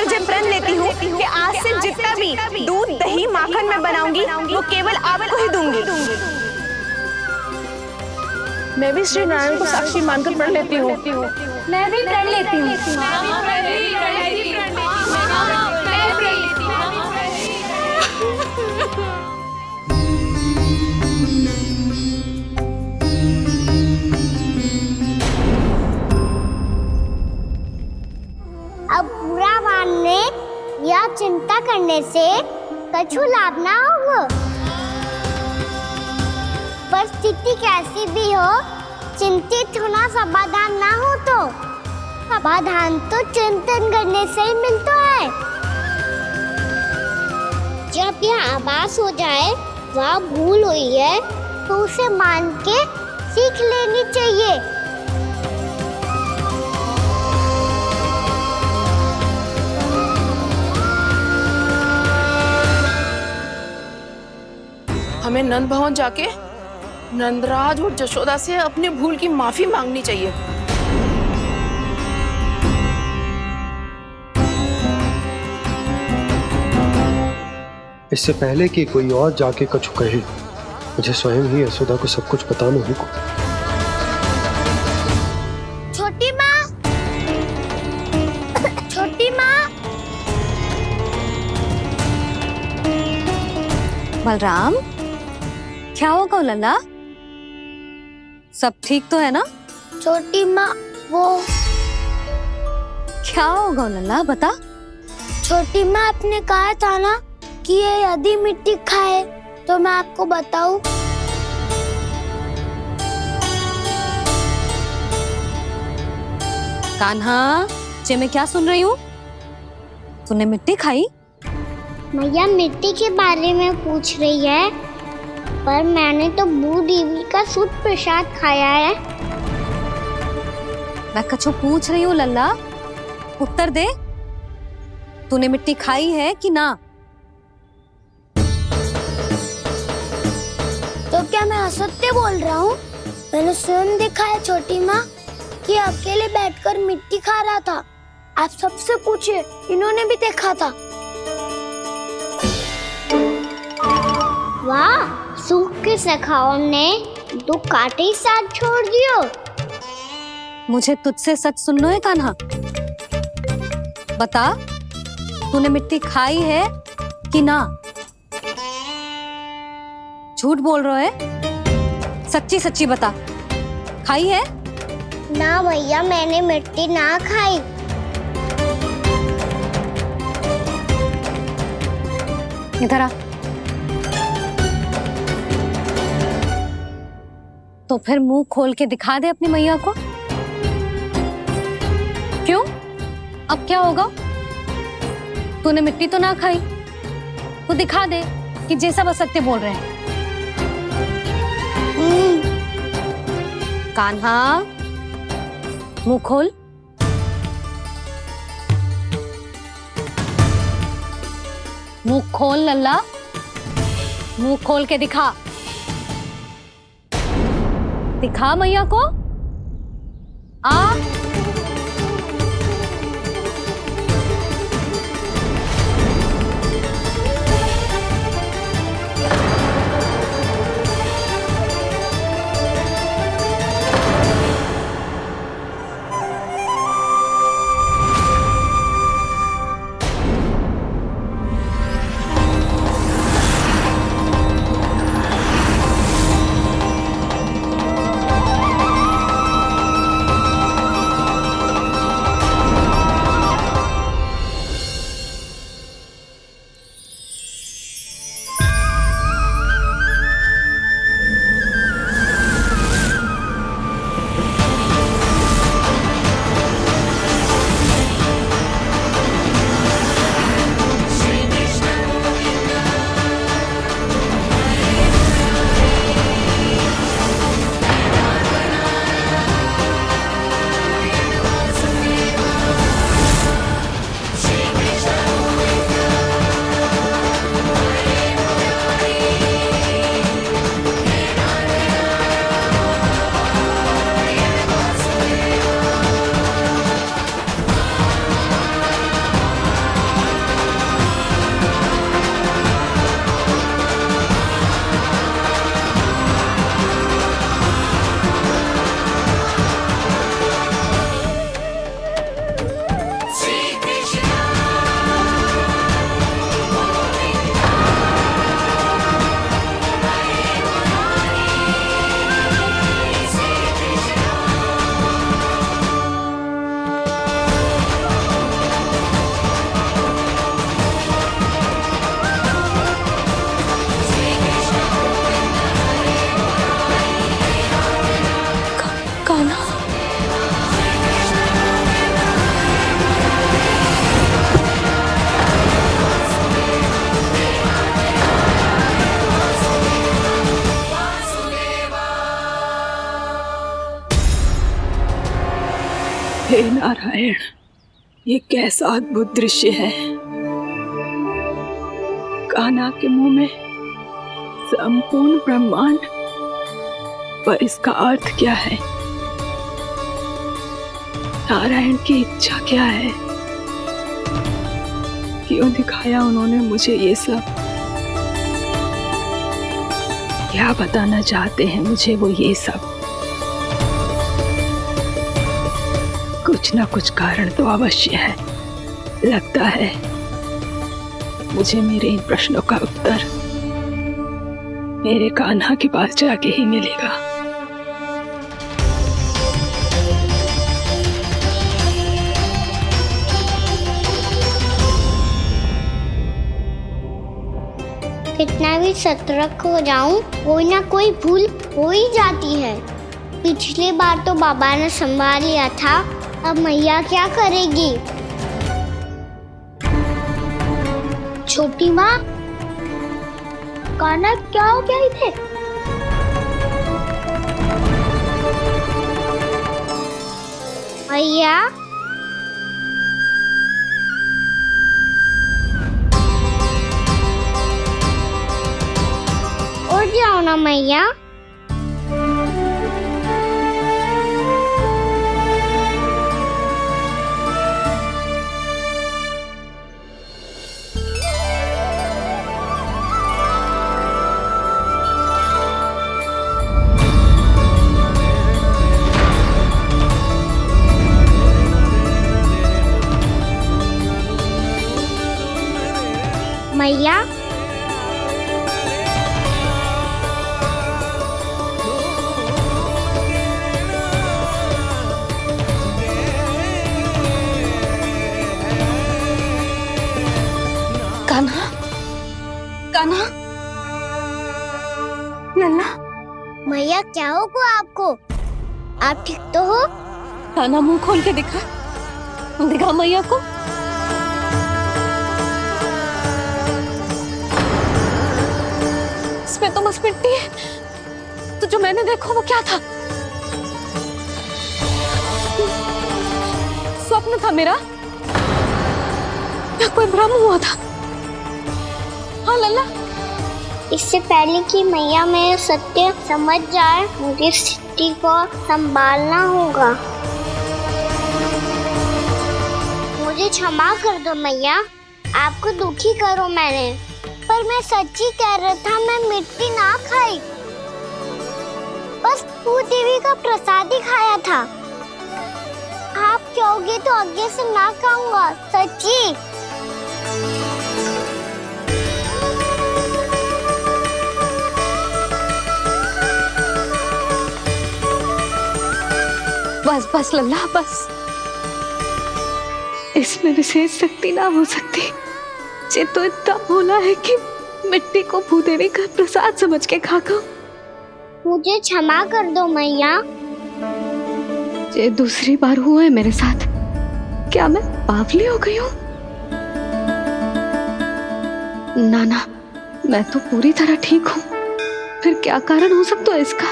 तुझे प्रण लेती हूँ कि आज से जितना भी दूध दही माखन मैं बनाऊंगी वो केवल आपको ही दूंगी। मैं भी श्री नारायण को साक्षी मानकर प्रण लेती हूँ। मैं भी प्रण लेती हूँ। अब बुरा मानने या चिंता करने से कछु लाभ ना होगा। परिस्थिति कैसी भी हो, चिंतित होना समाधान ना हो तो समाधान तो चिंतन करने से ही मिलता है। जब यह आभास हो जाए वह भूल हुई है तो उसे मान के सीख लेनी चाहिए। हमें नंद भवन जाके नंदराज और जशोदा से अपनी भूल की माफी मांगनी चाहिए। इससे पहले कि कोई और जाके कछु कहे, मुझे स्वयं ही यशोदा को सब कुछ बताना होगा। छोटी माँ, छोटी माँ। बलराम, क्या होगा लल्ला? सब ठीक तो है ना? छोटी माँ, वो क्या होगा लल्ला, बता। छोटी माँ, आपने कहा था ना कि ये यदि मिट्टी खाए तो मैं आपको बताऊं। कान्हा, जे मैं क्या सुन रही हूँ? तूने मिट्टी खाई? मैया मिट्टी के बारे में पूछ रही है, पर मैंने तो भू देवी का शुद्ध प्रसाद खाया है। मैं कछु पूछ रही हूँ लल्ला, उत्तर दे। तूने मिट्टी खाई है कि ना? तो क्या मैं असत्य बोल रहा हूँ? मैंने स्वयं देखा है छोटी माँ कि अकेले बैठकर मिट्टी खा रहा था। आप सबसे पूछिए, इन्होंने भी देखा था। वाह, सूख के सखाओं ने दो कांटे ही साथ छोड़ दियो। मुझे तुझसे सच सुनना है कान्हा। बता, तूने मिट्टी खाई है कि ना? झूठ बोल रहा है, सच्ची सच्ची बता, खाई है? ना भैया, मैंने मिट्टी ना खाई। इधर आ। तो फिर मुंह खोल के दिखा दे अपनी मैया को। क्यों? अब क्या होगा? तूने मिट्टी तो ना खाई, तो दिखा दे कि जैसा बस सत्य बोल रहे हैं। कान्हा, मुंह खोल। मुंह खोल लल्ला, मुंह खोल के दिखा। दिखा मैया को। आ हे नारायण, ये कैसा अद्भुत दृश्य है। कान्हा के मुंह में संपूर्ण ब्रह्मांड, पर इसका अर्थ क्या है? नारायण की इच्छा क्या है? क्यों दिखाया उन्होंने मुझे ये सब? क्या बताना चाहते हैं मुझे वो ये सब? कुछ ना कुछ कारण तो अवश्य है। लगता है मुझे मेरे इन प्रश्नों का उत्तर मेरे कान्हा के पास जाके ही मिलेगा। कितना भी सतर्क हो जाऊं, कोई ना कोई भूल हो ही जाती है। पिछली बार तो बाबा ने संभाल लिया था, अब मैया क्या करेगी? छोटी माँ, कान्हा क्या हो गया इधर? मैया, उठ जाओ ना मैया। मैया, कान्हा, कान्हा, लल्ला, मैया क्या होगा आपको? आप ठीक तो हो? कान्हा मुंह खोल के दिखा, दिखा मैया को। इसमें तो बस मिट्टी है, तो जो मैंने देखा वो क्या था? स्वप्न था मेरा या कोई भ्रम हुआ था? हाँ लल्ला, इससे पहले कि मैया मेरे सत्य समझ जाए, मुझे स्थिति को संभालना होगा। मुझे क्षमा कर दो मैया, आपको दुखी करो मैंने, पर मैं सच्ची कह रहा था, मैं मिट्टी ना खाई, बस भू देवी का प्रसाद ही खाया था। आप कहोगे तो आगे से ना खाऊंगा, सच्ची। बस बस लल्ला, बस। इसमें विशेष शक्ति ना हो सकती। ये तो इतना भोला है कि मिट्टी को भूदेवी का प्रसाद समझ के खा गो। मुझे क्षमा कर दो मैया। ये दूसरी बार हुआ है मेरे साथ। क्या मैं बावली हो गई हूँ? ना ना, मैं तो पूरी तरह ठीक हूँ। फिर क्या कारण हो सकता है इसका?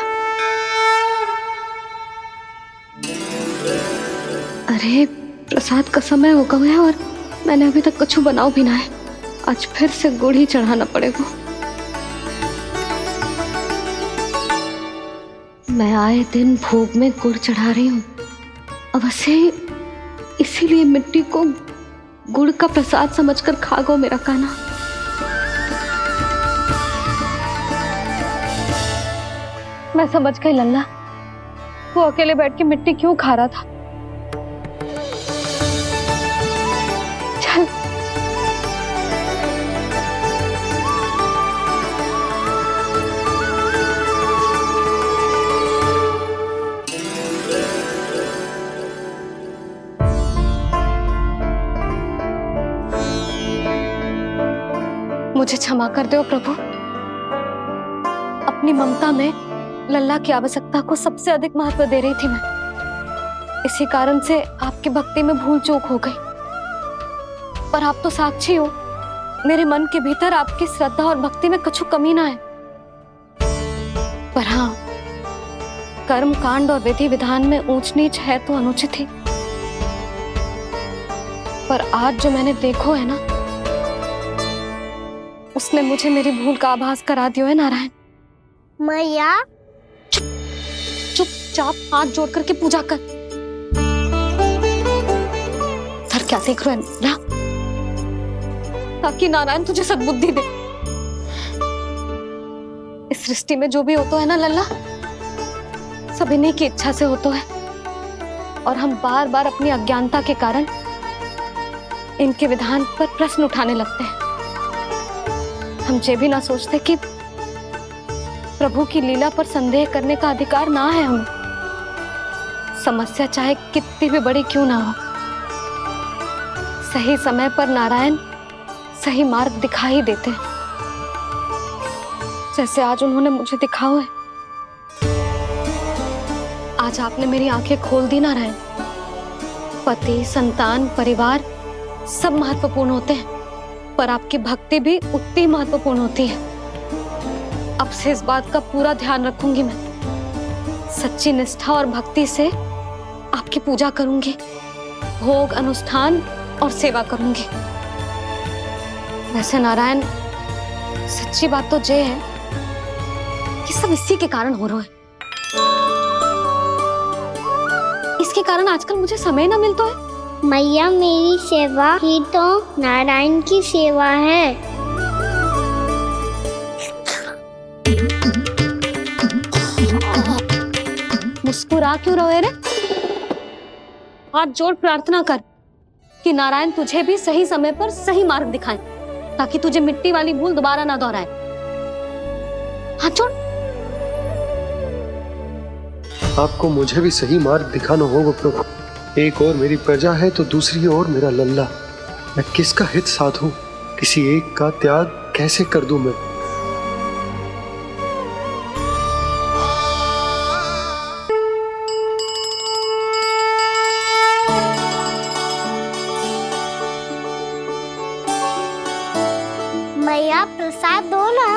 अरे प्रसाद का समय हो गया है और मैंने अभी तक कुछ बनाओ भी ना है। आज फिर से गुड़ ही चढ़ाना पड़ेगा। मैं आए दिन भोग में गुड़ चढ़ा रही हूँ, अवश्य इसीलिए मिट्टी को गुड़ का प्रसाद समझकर खा गो मेरा कान्हा। मैं समझ गई लल्ला, वो अकेले बैठ के मिट्टी क्यों खा रहा था। चल मुझे क्षमा कर दो प्रभु। अपनी ममता में लल्ला की आवश्यकता को सबसे अधिक महत्व दे रही थी मैं। इसी कारण से आपकी भक्ति में भूल चूक हो गई। पर आप तो साक्षी हो, मेरे मन के भीतर आपकी श्रद्धा और भक्ति में कुछ कमी ना है। पर हाँ, कर्म कांड और विधि विधान में ऊंच नीच है तो अनुचित ही। पर आज जो मैंने देखो है ना, उसने मुझे मेरी भूल का आभास करा दिया है नारायण। मैया चुपचाप हाथ जोड़ करके पूजा कर। सर क्या देख रहे हैं ना, ताकि नारायण तुझे सद्बुद्धि दे। इस सृष्टि में जो भी होता है ना लल्ला, सब इन्हीं की इच्छा से होता है, और हम बार बार अपनी अज्ञानता के कारण इनके विधान पर प्रश्न उठाने लगते हैं। हम ये भी ना सोचते कि प्रभु की लीला पर संदेह करने का अधिकार ना है हमें। समस्या चाहे कितनी भी बड़ी क्यों ना हो, सही समय पर नारायण सही मार्ग दिखा ही देते हैं, जैसे आज उन्होंने मुझे दिखाओ है। आज आपने मेरी आंखें खोल दी नारायण। पति, संतान, परिवार सब महत्वपूर्ण होते हैं, पर आपकी भक्ति भी उतनी महत्वपूर्ण होती है। अब से इस बात का पूरा ध्यान रखूंगी मैं। सच्ची निष्ठा और भक्ति से आपकी पूजा करूंगी, भोग, अनुष्ठान और सेवा करूंगी। वैसे नारायण, सच्ची बात तो ये है कि सब इसी के कारण हो रहा है। इसके कारण आजकल मुझे समय ना मिलता है। मैया, मेरी सेवा ही तो नारायण की सेवा है। मुस्कुरा क्यों रहे रे? हाथ जोड़ प्रार्थना कर कि नारायण तुझे भी सही समय पर सही मार्ग दिखाएं, ताकि तुझे मिट्टी वाली भूल दोबारा ना दोहराए। हाथ जोड़। आपको मुझे भी सही मार्ग दिखाना होगा प्रभु। एक और मेरी प्रजा है तो दूसरी ओर मेरा लल्ला। मैं किसका हित साधूं? किसी एक का त्याग कैसे कर दूं मैं? मैया, प्रसाद दो ना।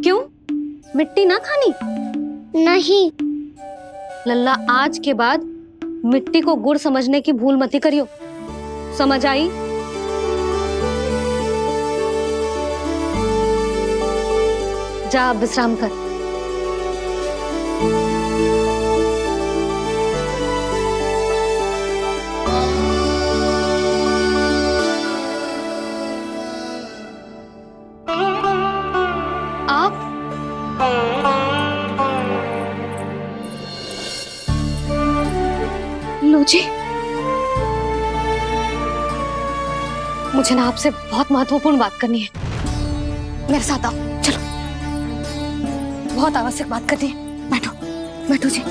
क्यों? मिट्टी ना खानी? नहीं। लल्ला, आज के बाद मिट्टी को गुड़ समझने की भूल मत करियो। समझ आई? जा विश्राम कर। आप लो जी, मुझे ना आपसे बहुत महत्वपूर्ण बात करनी है। मेरे साथ आओ, चलो। बहुत आवश्यक बात करनी है। बैठो, बैठो जी।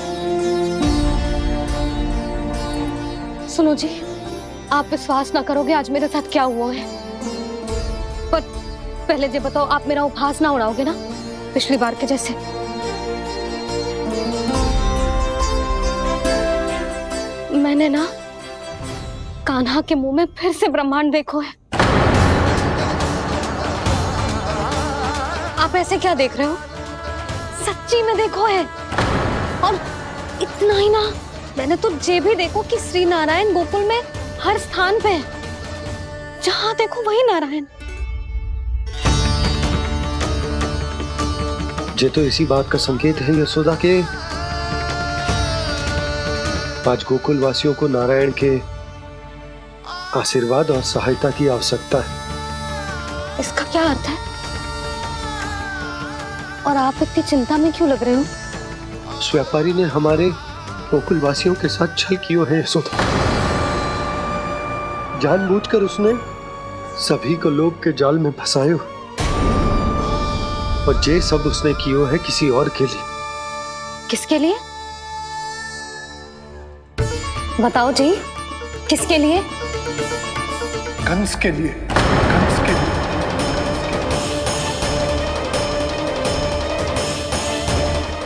सुनो जी, आप विश्वास ना करोगे आज मेरे साथ क्या हुआ है। पर पहले ये बताओ, आप मेरा उपहास ना उड़ाओगे ना, पिछली बार के जैसे? मैंने ना कान्हा के मुंह में फिर से ब्रह्मांड देखो है। आप ऐसे क्या देख रहे हो? सच्ची में देखो है। और इतना ही ना, मैंने तो ये भी देखो कि श्री नारायण गोकुल में हर स्थान पे है। जहां देखो वही नारायण। ये तो इसी बात का संकेत है यशोदा के आज गोकुल वासियों को नारायण के आशीर्वाद और सहायता की आवश्यकता है। इसका क्या अर्थ है? और आप इतनी चिंता में क्यों लग रहे हो? उस व्यापारी ने हमारे गोकुल वासियों के साथ छल किया है यशोदा। जानबूझकर उसने सभी को लोभ के जाल में फंसायो, और ये सब उसने किया है किसी और के लिए। किसके लिए? बताओ जी, किसके लिए? कंस के लिए। कंस के लिए।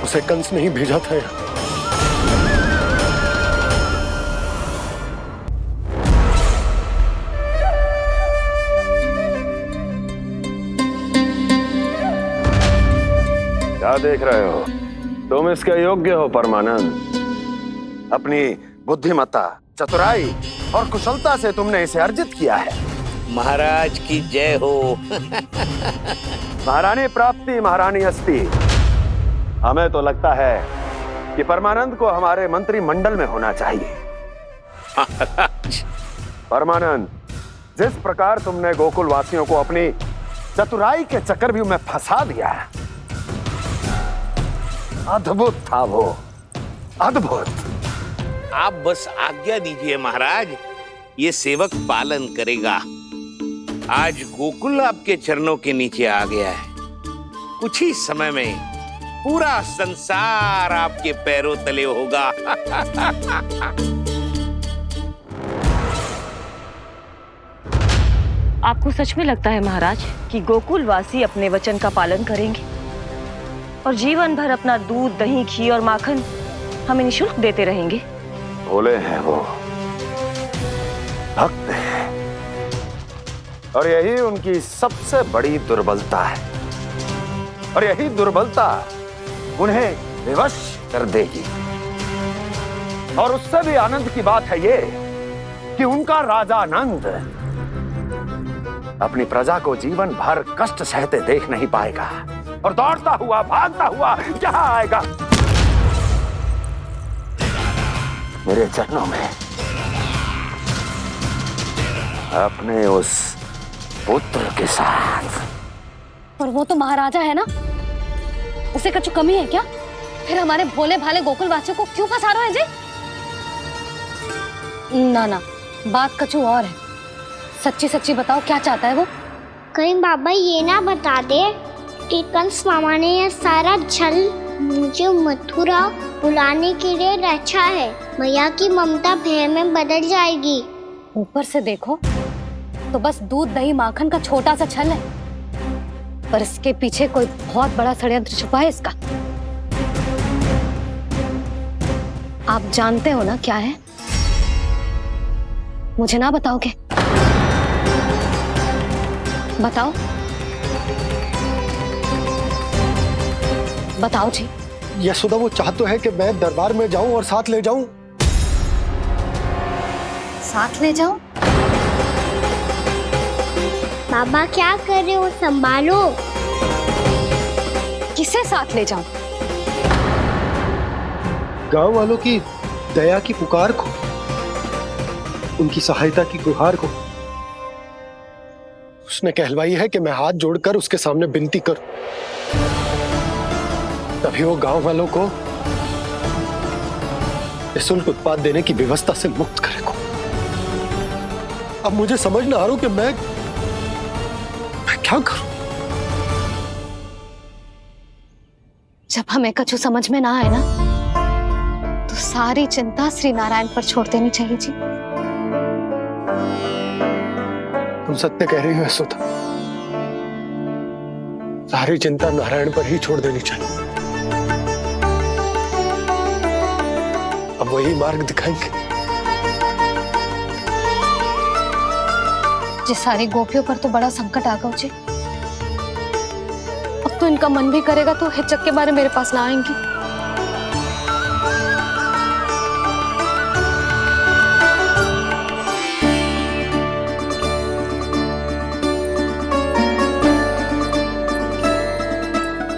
उसे कंस नहीं भेजा था यहाँ। क्या देख रहे हो? तुम इसके योग्य हो परमानंद। अपनी बुद्धिमत्ता चतुराई और कुशलता से तुमने इसे अर्जित किया है। महाराज की जय हो। महारानी प्राप्ति महारानी अस्ति। हमें तो लगता है कि परमानंद को हमारे मंत्रिमंडल में होना चाहिए। परमानंद, जिस प्रकार तुमने गोकुल वासियों को अपनी चतुराई के चक्रव्यूह में फंसा दिया, अद्भुत था वो, अद्भुत। आप बस आज्ञा दीजिए महाराज, ये सेवक पालन करेगा। आज गोकुल आपके चरणों के नीचे आ गया है। कुछ ही समय में पूरा संसार आपके पैरों तले होगा। आपको सच में लगता है महाराज कि गोकुलवासी अपने वचन का पालन करेंगे और जीवन भर अपना दूध, दही, घी और माखन हमें निःशुल्क देते रहेंगे? भोले हैं वो, भक्त हैं, और यही उनकी सबसे बड़ी दुर्बलता है। और यही दुर्बलता उन्हें विवश कर देगी। और उससे भी आनंद की बात है ये कि उनका राजा आनंद अपनी प्रजा को जीवन भर कष्ट सहते देख नहीं पाएगा और दौड़ता हुआ, भागता हुआ यहाँ आएगा मेरे चरणों में, अपने उस पुत्र के साथ। पर वो तो महाराजा है ना, उसे कुछ कमी है क्या? फिर हमारे भोले भाले गोकुल वासियों को क्यों फंसा रहे हैं जी? ना ना, बात कछु और है। सच्ची सच्ची बताओ, क्या चाहता है वो? कहीं बाबा ये ना बता दे कि कंस मामा ने यह सारा छल मुझे मथुरा बुलाने के लिए रचा है। मैया की ममता भय में बदल जाएगी। ऊपर से देखो तो बस दूध, दही, माखन का छोटा सा छल है, पर इसके पीछे कोई बहुत बड़ा षड्यंत्र छुपा है इसका। आप जानते हो ना क्या है? मुझे ना बताओगे? बताओ बताओ जी। यशोदा, वो चाहते है कि मैं दरबार में जाऊं और साथ ले जाऊं। साथ ले जाओ? बाबा क्या कर रहे हो, संभालो। किसे साथ ले जाऊं? गांव वालों की दया की पुकार को, उनकी सहायता की गुहार को। उसने कहलवाई है कि मैं हाथ जोड़कर उसके सामने विनती करूं, तभी वो गांव वालों को निःशुल्क उत्पाद देने की व्यवस्था से मुक्त करेगा। अब मुझे समझ ना आ रहा कि मैं क्या करूं। जब हमें कछु समझ में ना आए ना, तो सारी चिंता श्री नारायण पर छोड़ देनी चाहिए जी। तुम सत्य कह रही हो यशोदा, सारी चिंता नारायण पर ही छोड़ देनी चाहिए। अब वही मार्ग दिखाएंगे। जिस सारी गोपियों पर तो बड़ा संकट आ गया जी। अब तो इनका मन भी करेगा तो हिचक के बारे मेरे पास ना आएंगी।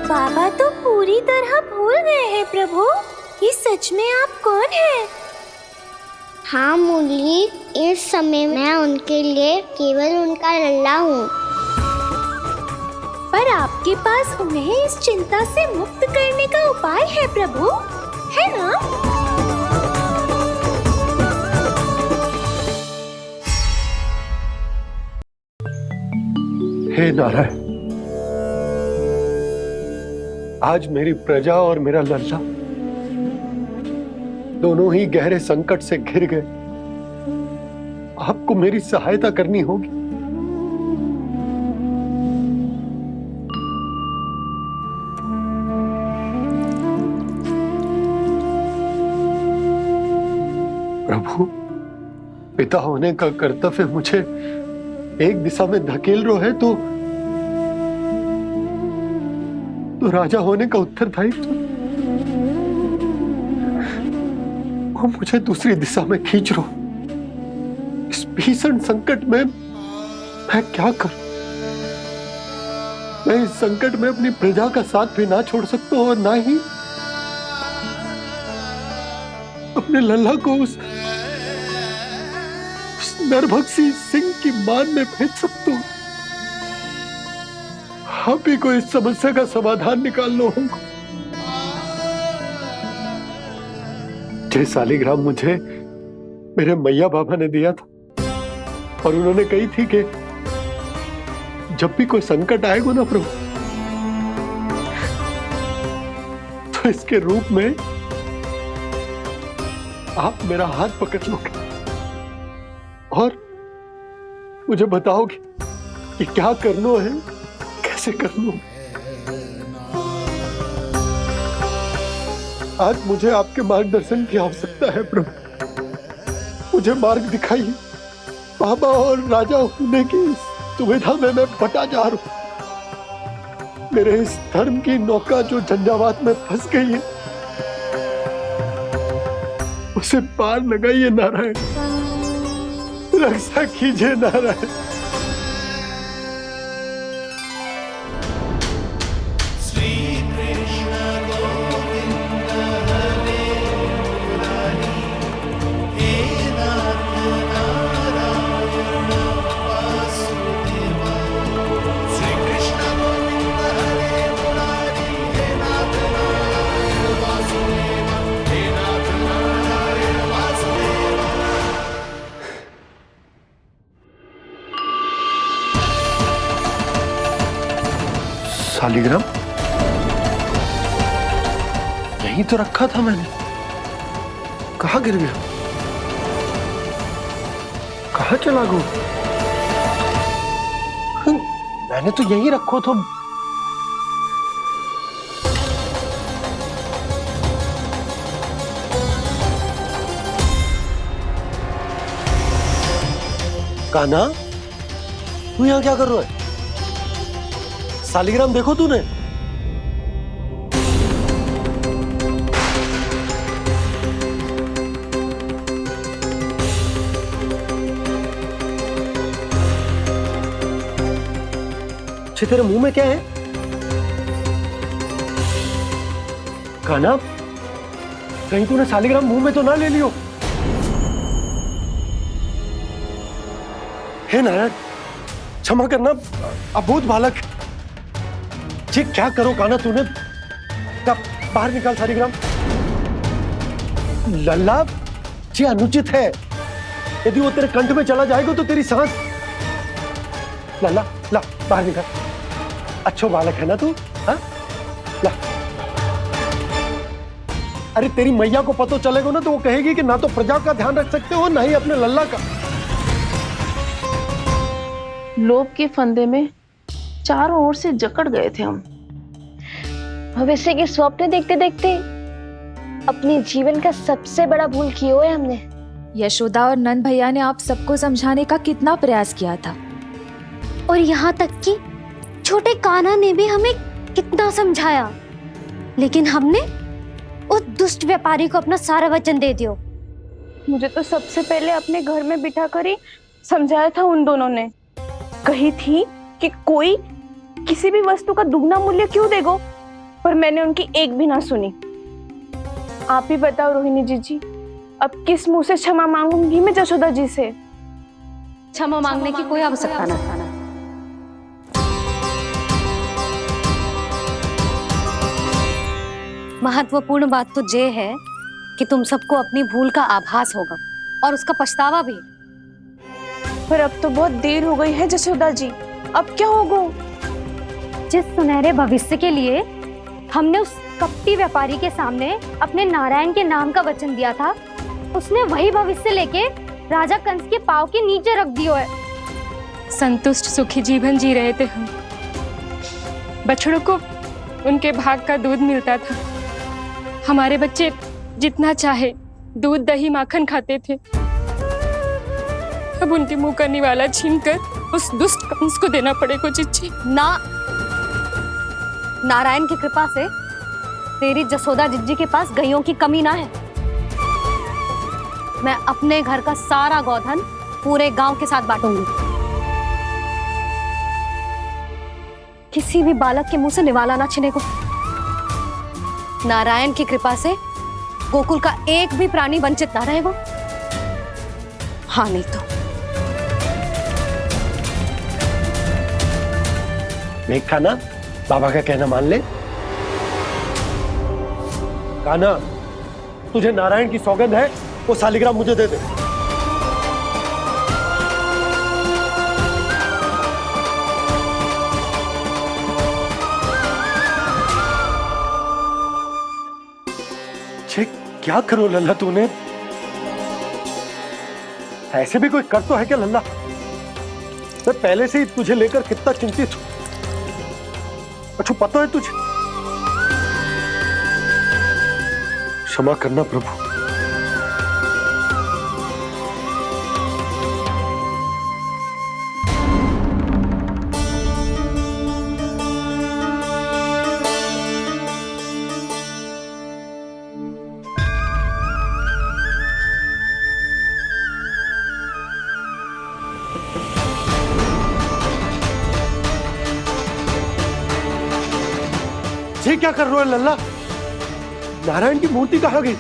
बाबा तो पूरी तरह भूल गए हैं प्रभु, ये सच में आप कौन हैं? हाँ मुरली, इस समय मैं उनके लिए केवल उनका लल्ला हूँ। पर आपके पास उन्हें इस चिंता से मुक्त करने का उपाय है प्रभु, है ना? हे नारायण, आज मेरी प्रजा और मेरा लल्ला दोनों ही गहरे संकट से घिर गए। आपको मेरी सहायता करनी होगी। प्रभु, पिता होने का कर्तव्य मुझे एक दिशा में धकेल रहा है तो राजा होने का उत्तरदायित्व वो मुझे दूसरी दिशा में खींच रहा। भीषण संकट में मैं क्या करूं? मैं इस संकट में अपनी प्रजा का साथ भी ना छोड़ सकता हूं और ना ही अपने लल्ला को उस नरभक्षी सिंह की मान में भेज सकता हूं। आप ही को इस समस्या का समाधान निकालना होगा। जय शालिग्राम मुझे मेरे मैया बाबा ने दिया था और उन्होंने कही थी कि जब भी कोई संकट आएगा ना प्रभु, तो इसके रूप में आप मेरा हाथ पकड़ लोगे और मुझे बताओगे कि क्या करना है, कैसे करना है। आज मुझे आपके मार्गदर्शन की आवश्यकता है प्रभु। मुझे मार्ग दिखाइए। बाबा और राजा होने की दुविधा में मैं बटा जा रहा हूं। मेरे इस धर्म की नौका जो झंझावात में फंस गई है, उसे पार लगाइए नारायण। रक्षा कीजिए नारायण। शालिग्राम यहीं तो रखा था मैंने। कहाँ गिर गया? कहाँ चला गया? मैंने तो यहीं रखो था। कान्हा, तू यहाँ क्या कर रहा है? शालिग्राम देखो तूने? अच्छे, तेरे मुंह में क्या है? कान्हा, कहीं तूने शालिग्राम मुंह में तो ना ले लियो? हे नारायण, क्षमा करना, अबोध बालक। जी क्या करो कान्हा तूने? कब बाहर निकाल शालिग्राम। लल्ला, जी अनुचित है। यदि वो तेरे कंठ में चला जाएगा तो तेरी सांस। लल्ला, ला बाहर निकाल। अच्छो बालक है ना तू? हाँ, ला। अरे तेरी मैया को पता चलेगा ना तो वो कहेगी कि ना तो प्रजा का ध्यान रख सकते हो ना ही अपने लल्ला का। लोभ के फंदे में चारों ओर से जकड़ गए थे हम। भविष्य के स्वप्न देखते देखते अपने जीवन का सबसे बड़ा भूल किया है हमने। यशोदा और नंद भैया ने आप सबको समझाने का कितना प्रयास किया था, और यहाँ तक कि छोटे कान्हा ने भी हमें कितना समझाया, लेकिन हमने उस दुष्ट व्यापारी को अपना सारा वचन दे दिया। मुझे तो सबसे पहले अपने घर में बिठा कर ही समझाया था उन दोनों ने। कही थी कि कोई किसी भी वस्तु का दुगना मूल्य क्यों देगा, पर मैंने उनकी एक भी ना सुनी। आप ही बताओ रोहिणी जी, अब किस मुंह से क्षमा मांगूंगी मैं जशोदा जी से? क्षमा मांगने की कोई आवश्यकता ना था। महत्वपूर्ण बात तो ये है कि तुम सबको अपनी भूल का आभास होगा और उसका पछतावा भी। पर अब तो बहुत देर हो गई है जशोदा जी, अब क्या होगा? जिस सुनहरे भविष्य के लिए हमने उस कपटी व्यापारी के सामने अपने नारायण के नाम का वचन दिया था, उसने वही भविष्य लेके राजा कंस के पांव के नीचे रख दिया है। संतुष्ट सुखी जीवन जी रहे थे हम। बछड़ों को उनके भाग का दूध मिलता था। हमारे बच्चे जितना चाहे दूध दही माखन खाते थे। अब उनके मुंह का निवाला छीनकर उस दुष्ट कंस को देना पड़ेगा चिच्ची। ना, नारायण की कृपा से तेरी जसोदा जिज्जी के पास गैयों की कमी ना है। मैं अपने घर का सारा गोधन पूरे गांव के साथ बांटूंगी। किसी भी बालक के मुंह से निवाला ना छिने को। नारायण की कृपा से गोकुल का एक भी प्राणी वंचित ना रहेगा। हाँ नहीं तो देख कान्हा, बाबा का कहना मान ले। कान्हा, तुझे नारायण की सौगंध है, वो शालिग्राम मुझे दे दे। क्या करो लल्ला तूने? ऐसे भी कोई कर तो है क्या लल्ला? मैं पहले से ही तुझे लेकर कितना चिंतित हूं। अच्छा पता है तुझे? क्षमा करना प्रभु। ये क्या कर रहे हो लल्ला? नारायण की मूर्ति कहाँ गई?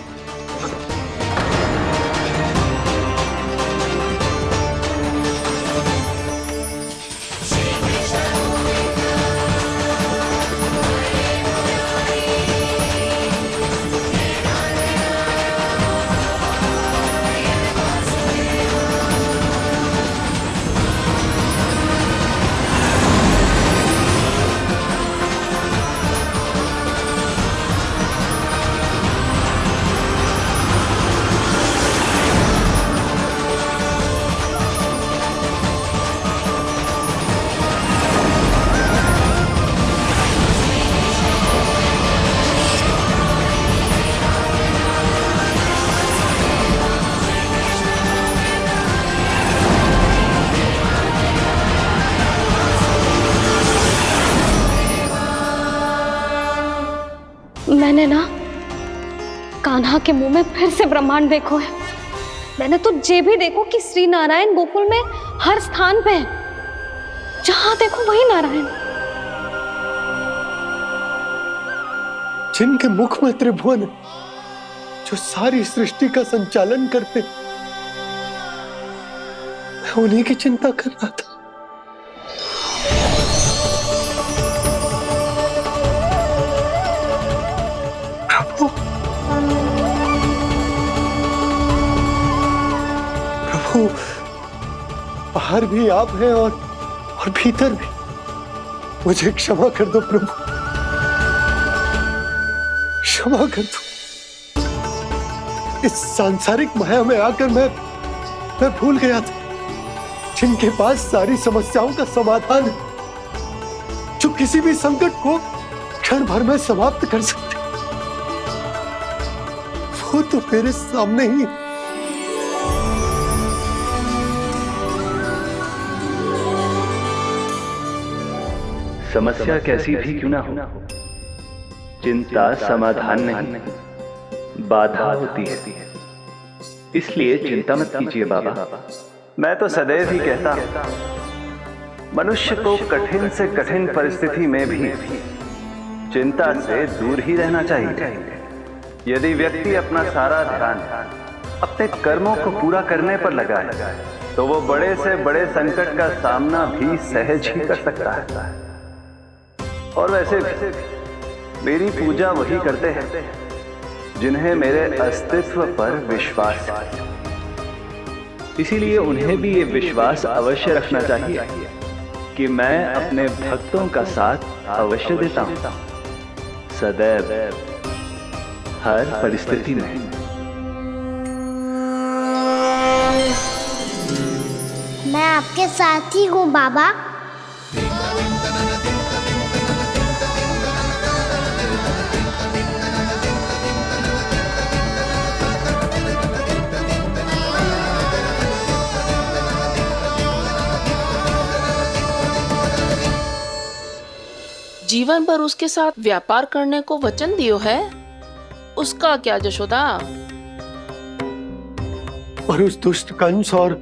मैंने ना कान्हा के मुंह में फिर से ब्रह्मांड देखो है। मैंने तो ये भी देखो कि श्री नारायण गोकुल में हर स्थान पे है। जहां देखो वही नारायण। जिनके मुख में त्रिभुवन है, जो सारी सृष्टि का संचालन करते, मैं उन्हीं की चिंता कर रहा था। प्रभु, बाहर भी आप हैं और भीतर भी। मुझे क्षमा कर दो प्रभु, क्षमा कर दो। इस सांसारिक माया में आकर मैं भूल गया था जिनके पास सारी समस्याओं का समाधान है, जो किसी भी संकट को क्षण भर में समाप्त कर सकते, वो तो मेरे सामने ही है। समस्या कैसी भी क्यों ना हो, चिंता समाधान नहीं, बाधा होती है। इसलिए चिंता मत कीजिए बाबा। मैं तो सदैव ही कहता हूं, मनुष्य को कठिन से कठिन परिस्थिति में भी चिंता से दूर ही रहना चाहिए। यदि व्यक्ति अपना सारा ध्यान अपने कर्मों को पूरा करने पर लगाए, तो वो बड़े से बड़े संकट का सामना भी सहज ही कर सकता है। और वैसे भी मेरी पूजा वही करते हैं जिन्हें मेरे अस्तित्व पर विश्वास है। इसीलिए उन्हें भी ये विश्वास अवश्य रखना चाहिए कि मैं अपने भक्तों का साथ अवश्य देता हूं, सदैव, हर परिस्थिति में। मैं आपके साथ ही हूँ बाबा। जीवन भर उसके साथ व्यापार करने को वचन दियो है, उसका क्या जशोदा? और उस दुष्ट कंस और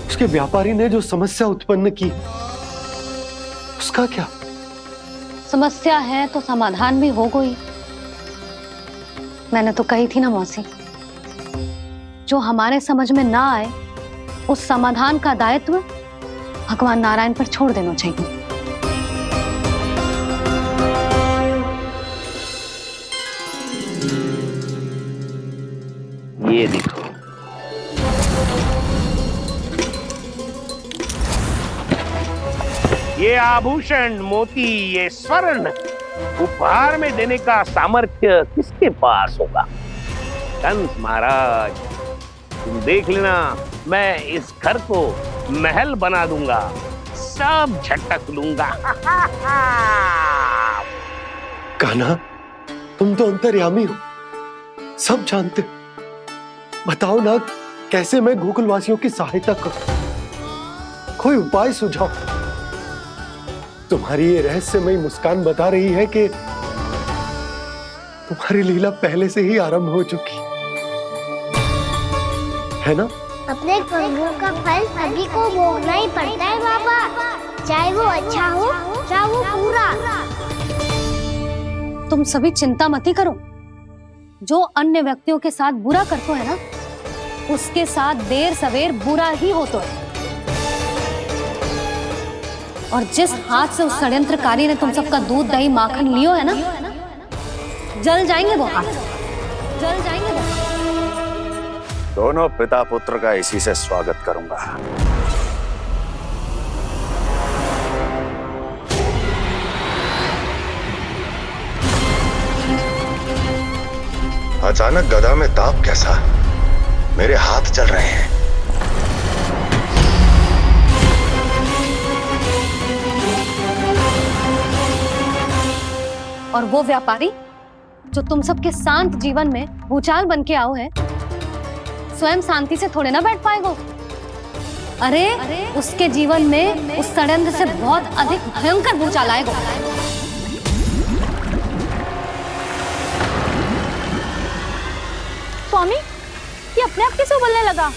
उसके व्यापारी ने जो समस्या उत्पन्न की उसका क्या? समस्या है तो समाधान भी हो गई। मैंने तो कही थी ना मौसी, जो हमारे समझ में ना आए उस समाधान का दायित्व भगवान नारायण पर छोड़ देना चाहिए। ये देखो, ये आभूषण, मोती, ये स्वर्ण उपहार में देने का सामर्थ्य किसके पास होगा? कंस महाराज, तुम देख लेना, मैं इस घर को महल बना दूंगा, सब झटक लूंगा। कान्हा, तुम तो अंतर्यामी हो, सब जानते हो। बताओ ना, कैसे मैं गोकुलवासियों की सहायता करूं? कोई उपाय सुझाओ। तुम्हारी ये रहस्यमयी मुस्कान बता रही है कि तुम्हारी लीला पहले से ही आरंभ हो चुकी है ना? अपने कर्मों का फल सभी को भोगना ही पड़ता है बाबा, चाहे वो अच्छा हो चाहे वो बुरा। तुम सभी चिंता मत ही करो। जो अन्य व्यक्तियों के साथ बुरा करते है ना, उसके साथ देर सवेर बुरा ही होता है। और जिस हाथ से उस षड्यंत्रकारी ने तुम सबका दूध दही माखन लियो है ना, जल जाएंगे वो हाथ, जल जाएंगे वो। दोनों पिता पुत्र का इसी से स्वागत करूंगा। अचानक गदा में ताप कैसा? मेरे हाथ चल रहे हैं। और वो व्यापारी जो तुम सबके शांत जीवन में भूचाल बन के आओ है, स्वयं शांति से थोड़े ना बैठ पाएगा। अरे उसके जीवन में उस षड्यंत्र से बहुत अधिक भयंकर भूचाल आएगा। स्वामी, ये अपने आप कैसे उबलने लगा?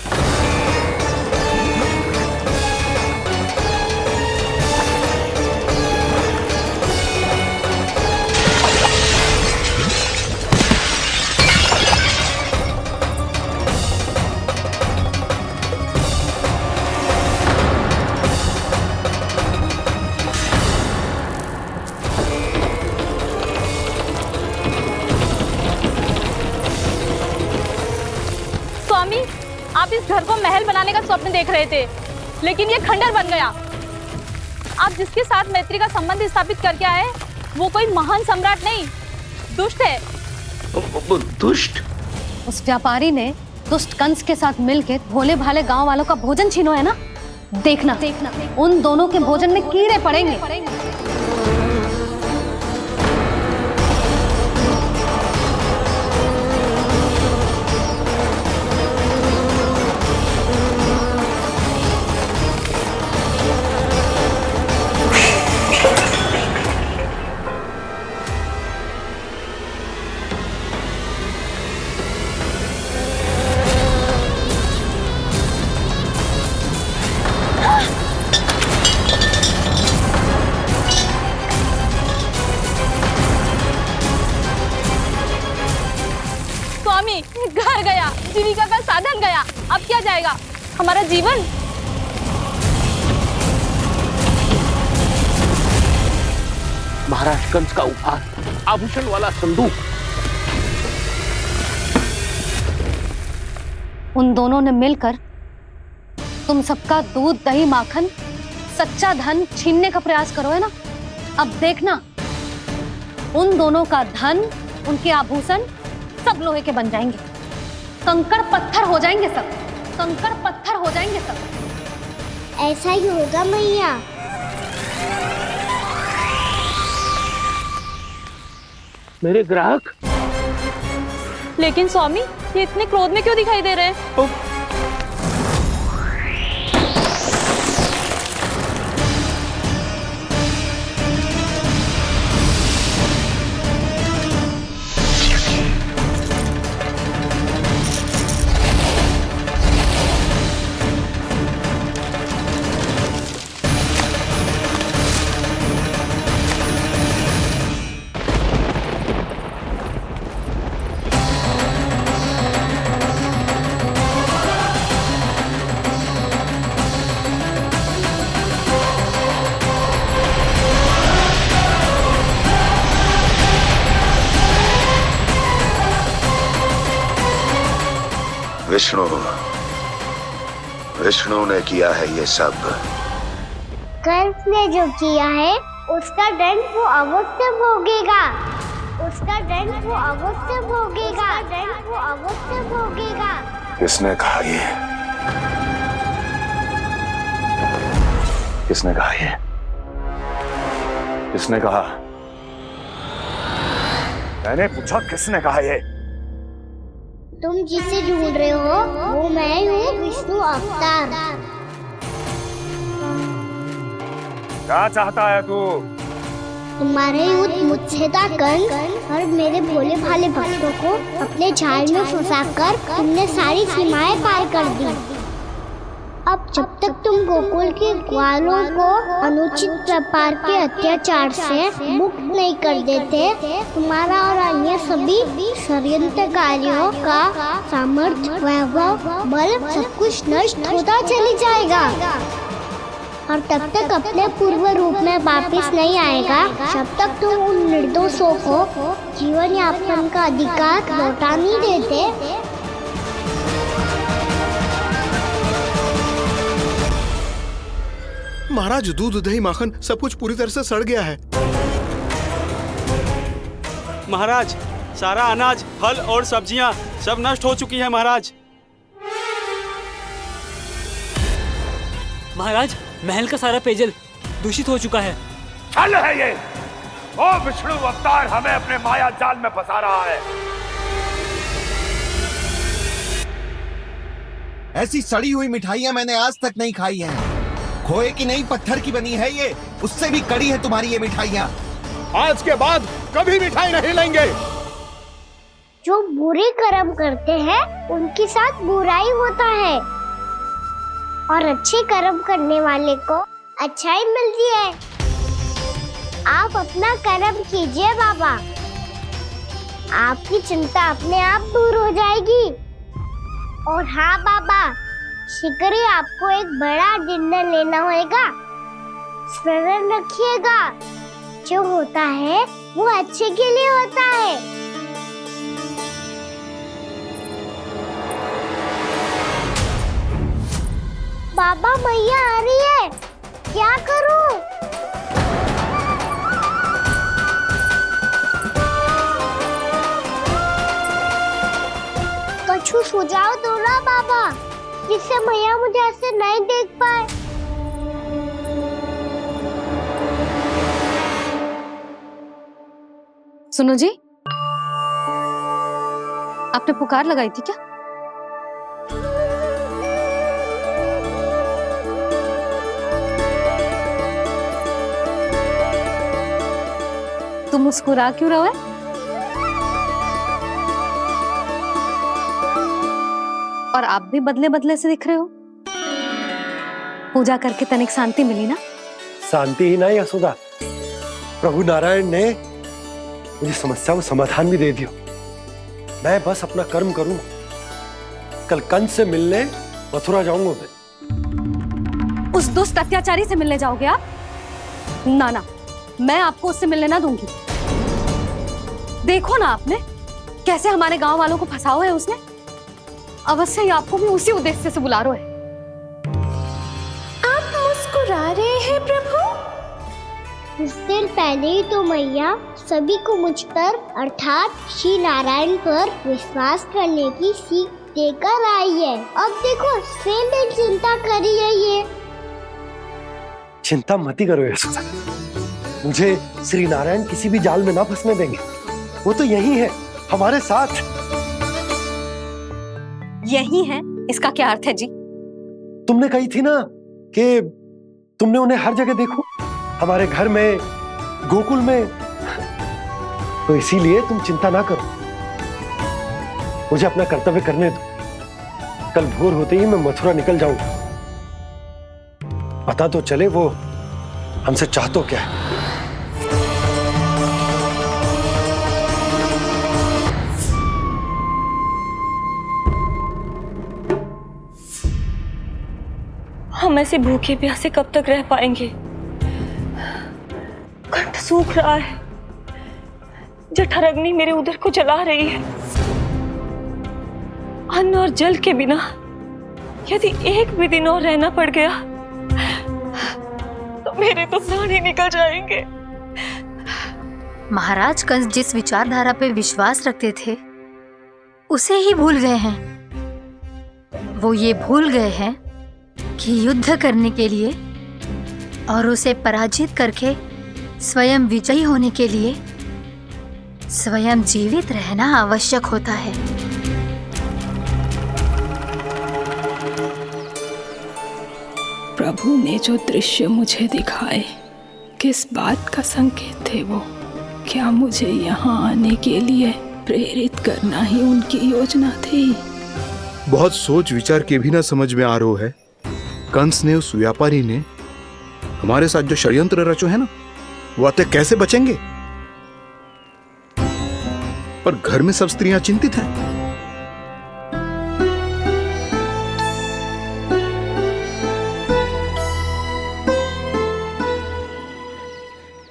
आप इस घर को महल बनाने का स्वप्न देख रहे थे, लेकिन ये खंडर बन गया। आप जिसके साथ मैत्री का संबंध स्थापित करके आए, वो कोई महान सम्राट नहीं, दुष्ट है। दुष्ट? उस व्यापारी ने दुष्ट कंस के साथ मिलकर भोले भाले गांव वालों का भोजन छीनो है ना। देखना उन दोनों के भोजन में कीड़े पड़ेंगे। घर गया, जीविका का साधन गया, अब क्या जाएगा हमारा जीवन? महाराज कंस का उपहार, आभूषण वाला संदूक। उन दोनों ने मिलकर तुम सबका दूध दही माखन सच्चा धन छीनने का प्रयास करो है ना। अब देखना उन दोनों का धन, उनके आभूषण सब लोहे के बन जाएंगे, कंकड़ पत्थर हो जाएंगे सब, कंकड़ पत्थर हो जाएंगे सब। ऐसा ही होगा मैया। मेरे ग्राहक। लेकिन स्वामी, ये इतने क्रोध में क्यों दिखाई दे रहे हैं? विष्णु विष्णु ने किया है ये सब। कंस ने जो किया है उसका दंड वो अवश्य भोगेगा। उसका दंड वो अवश्य भोगेगा। दंड वो अवश्य भोगेगा। किसने कहा ये? किसने कहा ये? किसने कहा? मैंने पूछा किसने कहा ये? तुम जिसे ढूंढ रहे हो वो मैं हूँ, विष्णु अवतार। क्या चाहता है तू? तुम्हारे युद्ध मुझसे था कंस, और मेरे भोले भाले भक्तों को अपने जाल में फंसाकर तुमने सारी सीमाएं पार कर दी। अब जब तक तुम गोकुल के ग्वालों को अनुचित प्रकार के अत्याचार से मुक्त नहीं कर देते, तुम्हारा और अन्य सभी षड्यंत्रकारियों का सामर्थ्य, वैभव, बल सब कुछ नष्ट होता चली जाएगा। और तब तक अपने पूर्व रूप में वापस नहीं आएगा जब तक तुम उन निर्दोषों को जीवन यापन का अधिकार लौटा नहीं देते। महाराज, दूध दही माखन सब कुछ पूरी तरह से सड़ गया है। महाराज, सारा अनाज, फल और सब्जियां सब नष्ट हो चुकी हैं महाराज। महाराज, महल का सारा पेयजल दूषित हो चुका है। छल है ये। ओ विष्णु अवतार हमें अपने माया जाल में फंसा रहा है। ऐसी सड़ी हुई मिठाइयां मैंने आज तक नहीं खाई हैं। खोए की नहीं, पत्थर की बनी है ये, उससे भी कड़ी है तुम्हारी ये मिठाइयां। आज के बाद कभी मिठाई नहीं लेंगे। जो बुरे कर्म करते हैं उनके साथ बुराई होता है, और अच्छे कर्म करने वाले को अच्छाई मिलती है। आप अपना कर्म कीजिए बाबा, आपकी चिंता अपने आप दूर हो जाएगी। और हाँ बाबा, शीघ्र ही आपको एक बड़ा निर्णय लेना होगा। स्मरण रखिएगा, जो होता है वो अच्छे के लिए होता है। बाबा, मैया आ रही है, क्या करूं? कुछ सुझाव दो ना बाबा, जिससे मैया मुझे ऐसे नहीं देख पाए। सुनो जी, आपने पुकार लगाई थी क्या? तुम मुस्कुरा क्यों रहे हो? और आप भी बदले बदले से दिख रहे हो। पूजा करके तनिक शांति मिली ना? शांति ही नहीं यशोदा, प्रभु नारायण ने मुझे समस्या को समाधान भी दे दिया। मैं बस अपना कर्म करूं। कल कंस से मिलने मथुरा जाऊंगा मैं। उस दुष्ट अत्याचारी से मिलने जाओगे आप? ना ना, मैं आपको उससे मिलने ना दूंगी। देखो ना आपने कैसे हमारे गांव वालों को फंसाओ है उसने। अवश्य ही आपको भी उसी उद्देश्य से बुला रहा है। आप मुस्कुरा रहे हैं प्रभु? कुछ देर पहले ही तो मैया सभी को मुझ पर अर्थात श्री नारायण पर विश्वास करने की सीख देकर आई है। अब देखो स्वयं चिंता करी है ये। चिंता मत ही करो यशोदा, मुझे श्री नारायण किसी भी जाल में ना फंसने देंगे। वो तो यही है हमारे साथ। यही है, इसका क्या अर्थ है जी? तुमने कही थी ना कि तुमने उन्हें हर जगह देखो, हमारे घर में, गोकुल में। तो इसीलिए तुम चिंता ना करो, मुझे अपना कर्तव्य करने दो। कल भोर होते ही मैं मथुरा निकल जाऊंगा। पता तो चले वो हमसे चाहतो क्या है। हम ऐसे भूखे प्यासे कब तक रह पाएंगे? कंठ सूख रहा है, जठराग्नि मेरे उदर को जला रही है। अन्न और जल के बिना यदि एक भी दिन और रहना पड़ गया तो मेरे तो प्राण ही निकल जाएंगे। महाराज कंस जिस विचारधारा पे विश्वास रखते थे उसे ही भूल गए हैं। वो ये भूल गए हैं कि युद्ध करने के लिए और उसे पराजित करके स्वयं विजयी होने के लिए स्वयं जीवित रहना आवश्यक होता है। प्रभु ने जो दृश्य मुझे दिखाए, किस बात का संकेत थे वो? क्या मुझे यहाँ आने के लिए प्रेरित करना ही उनकी योजना थी? बहुत सोच विचार के भी ना समझ में आ रहा है। कंस ने, उस व्यापारी ने हमारे साथ जो षड्यंत्र रचो है ना, वो आते कैसे बचेंगे? पर घर में सब स्त्रियां चिंतित हैं।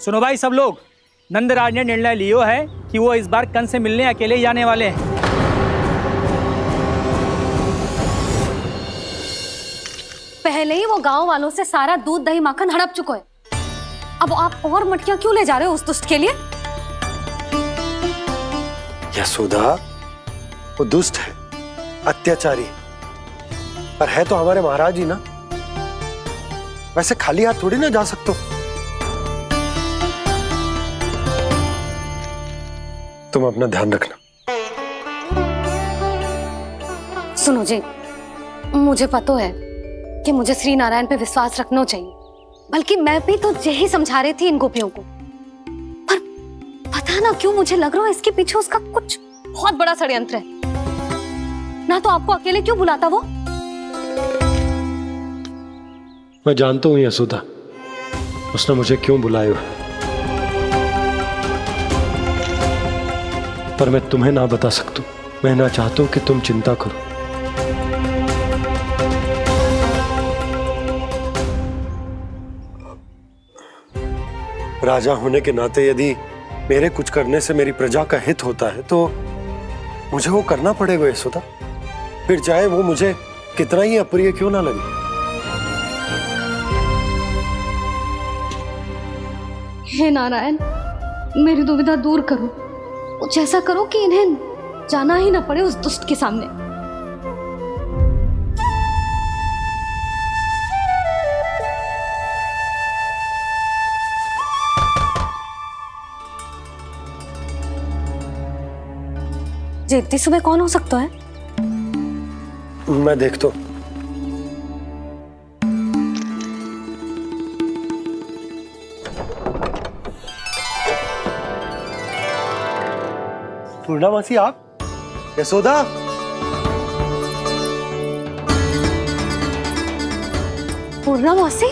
सुनो भाई सब लोग, नंदराज ने निर्णय लियो है कि वो इस बार कंस से मिलने अकेले ही आने वाले हैं। पहले ही वो गांव वालों से सारा दूध दही माखन हड़प चुके हैं। अब आप और मटकियां क्यों ले जा रहे हो उस दुष्ट के लिए? यशोदा, वो दुष्ट है, अत्याचारी, पर है तो हमारे महाराज ही ना। वैसे खाली हाथ थोड़ी ना जा सकते। तुम अपना ध्यान रखना। सुनो जी, मुझे पता है कि मुझे श्री नारायण पे विश्वास रखना चाहिए, बल्कि मैं भी तो यही समझा रही थी इन गोपियों को। पर पता ना क्यों मुझे लग रहा है इसके पीछे उसका कुछ बहुत बड़ा षड्यंत्र है। ना तो आपको अकेले क्यों बुलाता वो? मैं जानता हूं यशोदा, उसने मुझे क्यों बुलाया, पर मैं तुम्हें ना बता सकता। मैं ना चाहता हूं कि तुम चिंता करो। राजा होने के नाते यदि मेरे कुछ करने से मेरी प्रजा का हित होता है तो मुझे वो करना पड़ेगा यशोदा, फिर चाहे वो मुझे कितना ही अप्रिय क्यों ना लगे। हे नारायण, मेरी दुविधा दूर करो। कुछ ऐसा करो कि इन्हें जाना ही ना पड़े उस दुष्ट के सामने। जी इतनी सुबह कौन हो सकता है? मैं देखता हूं। पूर्णामासी, आप? यशोदा, पूर्णामासी,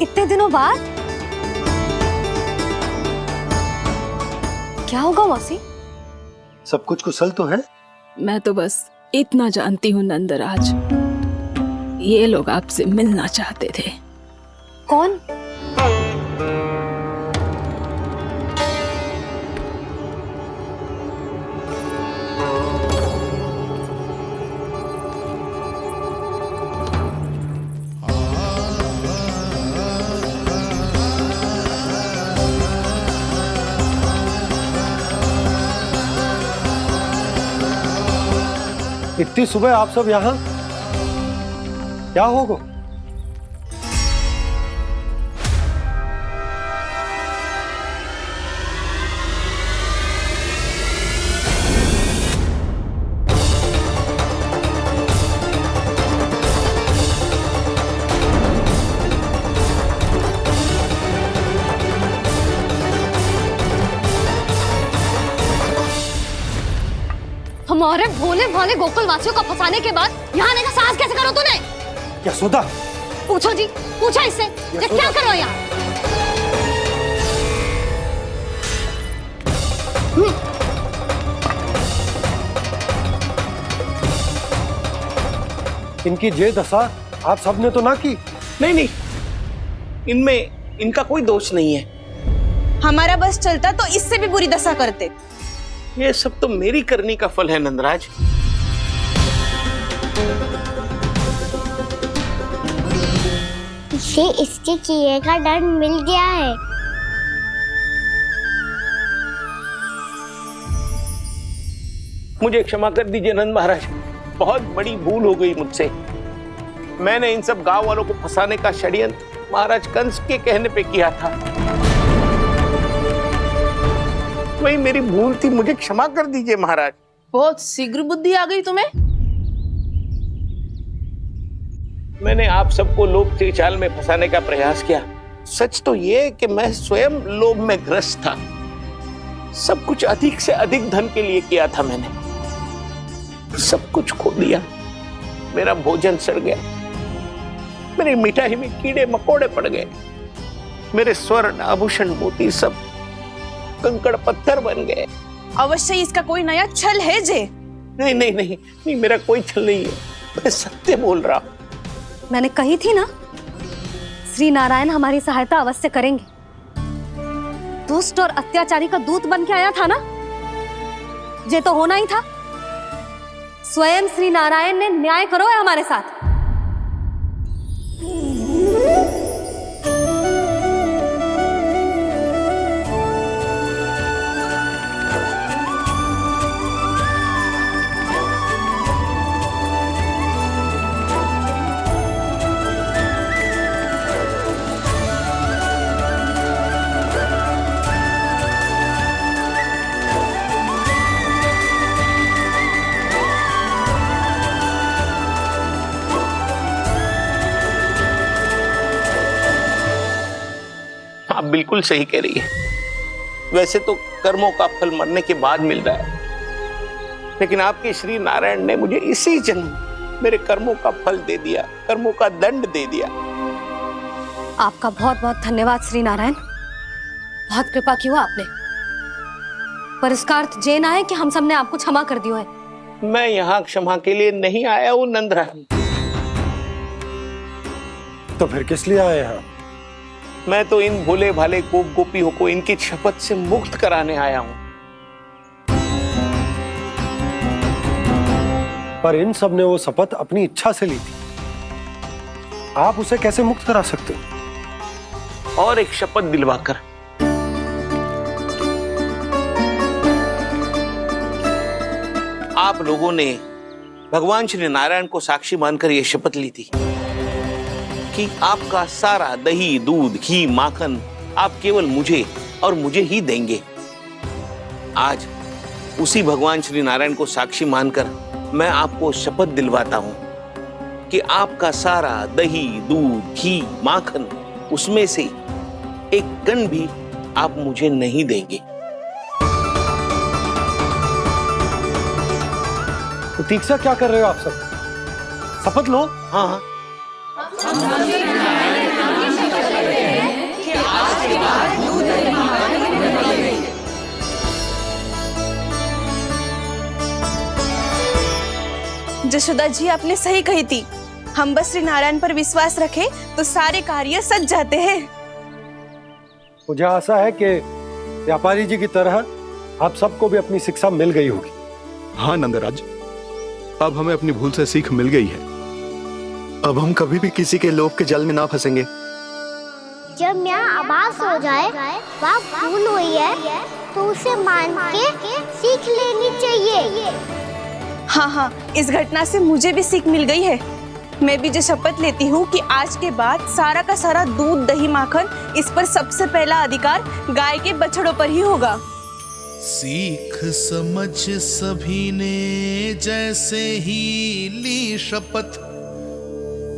इतने दिनों बाद? क्या होगा मौसी? सब कुछ कुशल तो है? मैं तो बस इतना जानती हूँ नंदराज, ये लोग आपसे मिलना चाहते थे। कौन? इतनी सुबह आप सब यहाँ? क्या होगा? हमारे भोले भाले गोकुल वासियों को फंसाने के बाद यहाँ आने का साहस कैसे करो तूने? यशोदा, पूछो जी, पूछो इससे, ये क्या करो यहाँ? इनकी ये दशा आप सबने तो ना की। नहीं नहीं, इनमें इनका कोई दोष नहीं है। हमारा बस चलता तो इससे भी बुरी दशा करते। ये सब तो मेरी करनी का फल है नंदराज। इसे इसके किए का दंड मिल गया है। मुझे क्षमा कर दीजिए नंद महाराज, बहुत बड़ी भूल हो गई मुझसे। मैंने इन सब गांव वालों को फंसाने का षड्यंत्र महाराज कंस के कहने पे किया था। वही मेरी भूल थी, मुझे क्षमा कर दीजिए महाराज। बहुत शीघ्र बुद्धि आ गई तुम्हें। मैंने आप सबको लोभ के जाल में फंसाने का प्रयास किया। सच तो ये कि मैं स्वयं लोभ में ग्रस्त था। सब कुछ अधिक से अधिक धन के लिए किया था मैंने। सब कुछ खो दिया। मेरा भोजन सड़ गया, मेरी मिठाई में कीड़े मकोड़े पड़ गए, मेरे स्वर्ण आभूषण मोती सब कंकड़ पत्थर बन गए। अवश्य इसका कोई नया छल है जे। नहीं नहीं नहीं नहीं, मेरा कोई छल नहीं है, मैं सत्य बोल रहा हूं। मैंने कही थी ना, श्री नारायण हमारी सहायता अवश्य करेंगे। दुष्ट और अत्याचारी का दूत बन के आया था ना, ये तो होना ही था। स्वयं श्री नारायण ने न्याय करो है हमारे साथ। आप बिल्कुल सही कह रही है। वैसे तो कर्मों का फल मरने के बाद मिल रहा है, लेकिन आपके श्री नारायण ने मुझे इसी जन्म मेरे कर्मों का फल दे दिया, कर्मों का दंड दे दिया। आपका बहुत बहुत धन्यवाद श्री नारायण, बहुत कृपा की हो आपने। पर इसका अर्थ ये ना है कि हम सब ने आपको क्षमा कर दिया है। मैं यहाँ क्षमा के लिए नहीं आया हूँ नंदरानी। तो फिर किस लिए आए हैं? मैं तो इन भोले भाले गोप गोपियों को इनकी शपथ से मुक्त कराने आया हूं। पर इन सब ने वो शपथ अपनी इच्छा से ली थी, आप उसे कैसे मुक्त करा सकते हो? और एक शपथ दिलवाकर। आप लोगों ने भगवान श्री नारायण को साक्षी मानकर यह शपथ ली थी कि आपका सारा दही, दूध, घी, माखन आप केवल मुझे और मुझे ही देंगे। आज उसी भगवान श्री नारायण को साक्षी मानकर मैं आपको शपथ दिलवाता हूं कि आपका सारा दही, दूध, घी, माखन उसमें से एक कण भी आप मुझे नहीं देंगे। प्रतीक्षा क्या कर रहे हो आप सब? शपथ लो। हाँ हाँ, जशोदा जी आपने सही कही थी। हम बस श्री नारायण पर विश्वास रखें तो सारे कार्य सज जाते हैं। मुझे आशा है कि व्यापारी जी की तरह आप सबको भी अपनी शिक्षा मिल गई होगी। हाँ नंदराज, अब हमें अपनी भूल से सीख मिल गई है। अब हम कभी भी किसी के लोभ के जल में ना फंसेंगे। जब यहाँ आभास हो जाए वहाँ भूल हुई है तो उसे मान के सीख लेनी चाहिए। हाँ हाँ, इस घटना से मुझे भी सीख मिल गई है। मैं भी जो शपथ लेती हूँ कि आज के बाद सारा का सारा दूध, दही, माखन इस पर सबसे पहला अधिकार गाय के बछड़ों पर ही होगा। सीख समझ सभी ने जैसे ही ली शपथ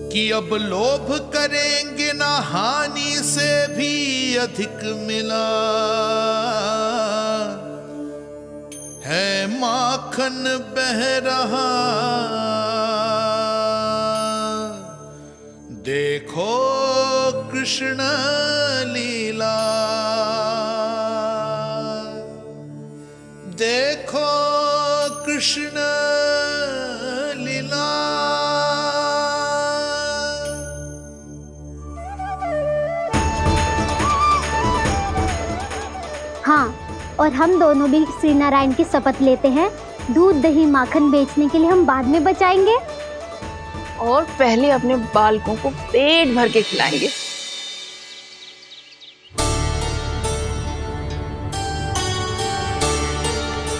कि अब लोभ करेंगे ना हानि से भी अधिक मिला है, माखन बह रहा देखो कृष्ण लीला, देखो कृष्ण लीला। हाँ, और हम दोनों भी श्री नारायण की शपथ लेते हैं, दूध दही माखन बेचने के लिए हम बाद में बचाएंगे और पहले अपने बालकों को पेट भर के खिलाएंगे।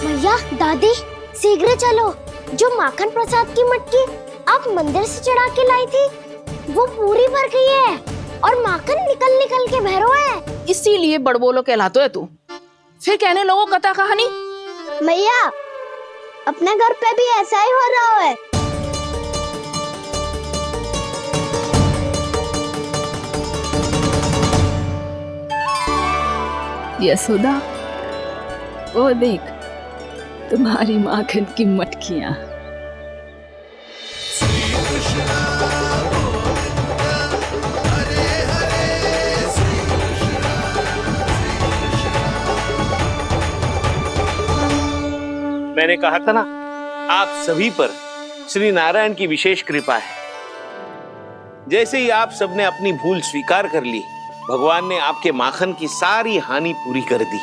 भैया दादी शीघ्र चलो, जो माखन प्रसाद की मटकी आप मंदिर से चढ़ा के लाई थी वो पूरी भर गई है और माखन निकल निकल के भरो है। इसीलिए बड़बोलो कहलाते है तू। फिर कहने लोगों कथा कहानी। भैया अपने घर पे भी ऐसा ही हो रहा है। यशोदा, वो देख तुम्हारी माखन की मटकियां। मैंने कहा था ना, आप सभी पर श्री नारायण की विशेष कृपा है। जैसे ही आप सबने अपनी भूल स्वीकार कर ली, भगवान ने आपके माखन की सारी हानि पूरी कर दी।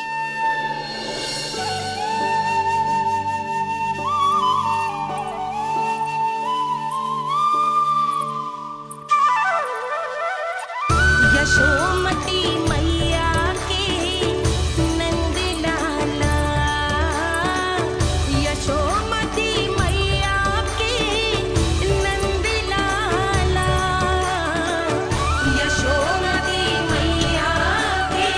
यशोमती मैया के नंद लाला, यशोमती मैया के नंद लाला, यशोमती मैया के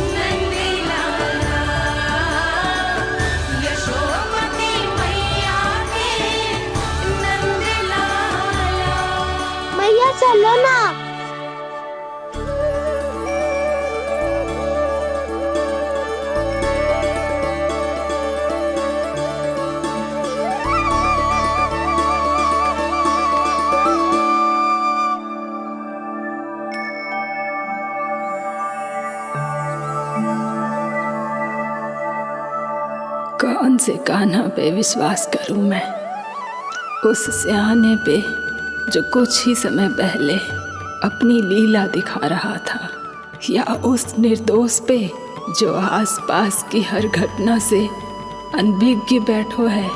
नंद लाला, यशोमती मैया के नंद लाला। मैया चलो ना। कौन से कान्हा पे विश्वास करूं मैं? उस सियाने पे जो कुछ ही समय पहले अपनी लीला दिखा रहा था, या उस निर्दोष पे जो आसपास की हर घटना से अनभिज्ञ बैठो है?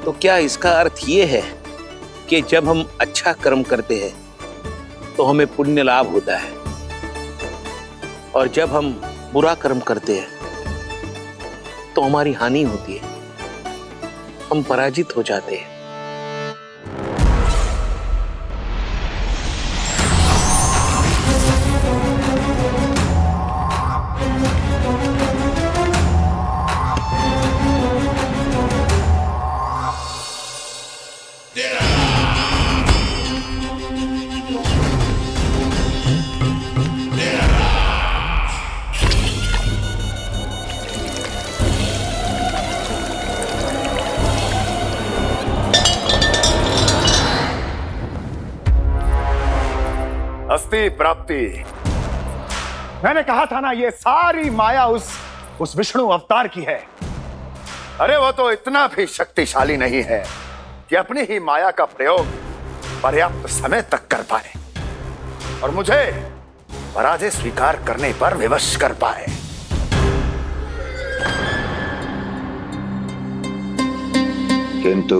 तो क्या इसका अर्थ ये है कि जब हम अच्छा कर्म करते हैं तो हमें पुण्य लाभ होता है, और जब हम बुरा कर्म करते हैं तो हमारी हानि होती है, हम पराजित हो जाते हैं? अस्ति प्राप्ति। मैंने कहा था ना, ये सारी माया उस विष्णु अवतार की है। अरे वो तो इतना भी शक्तिशाली नहीं है कि अपनी ही माया का प्रयोग पर्याप्त समय तक कर पाए और मुझे पराजय स्वीकार करने पर विवश कर पाए। किंतु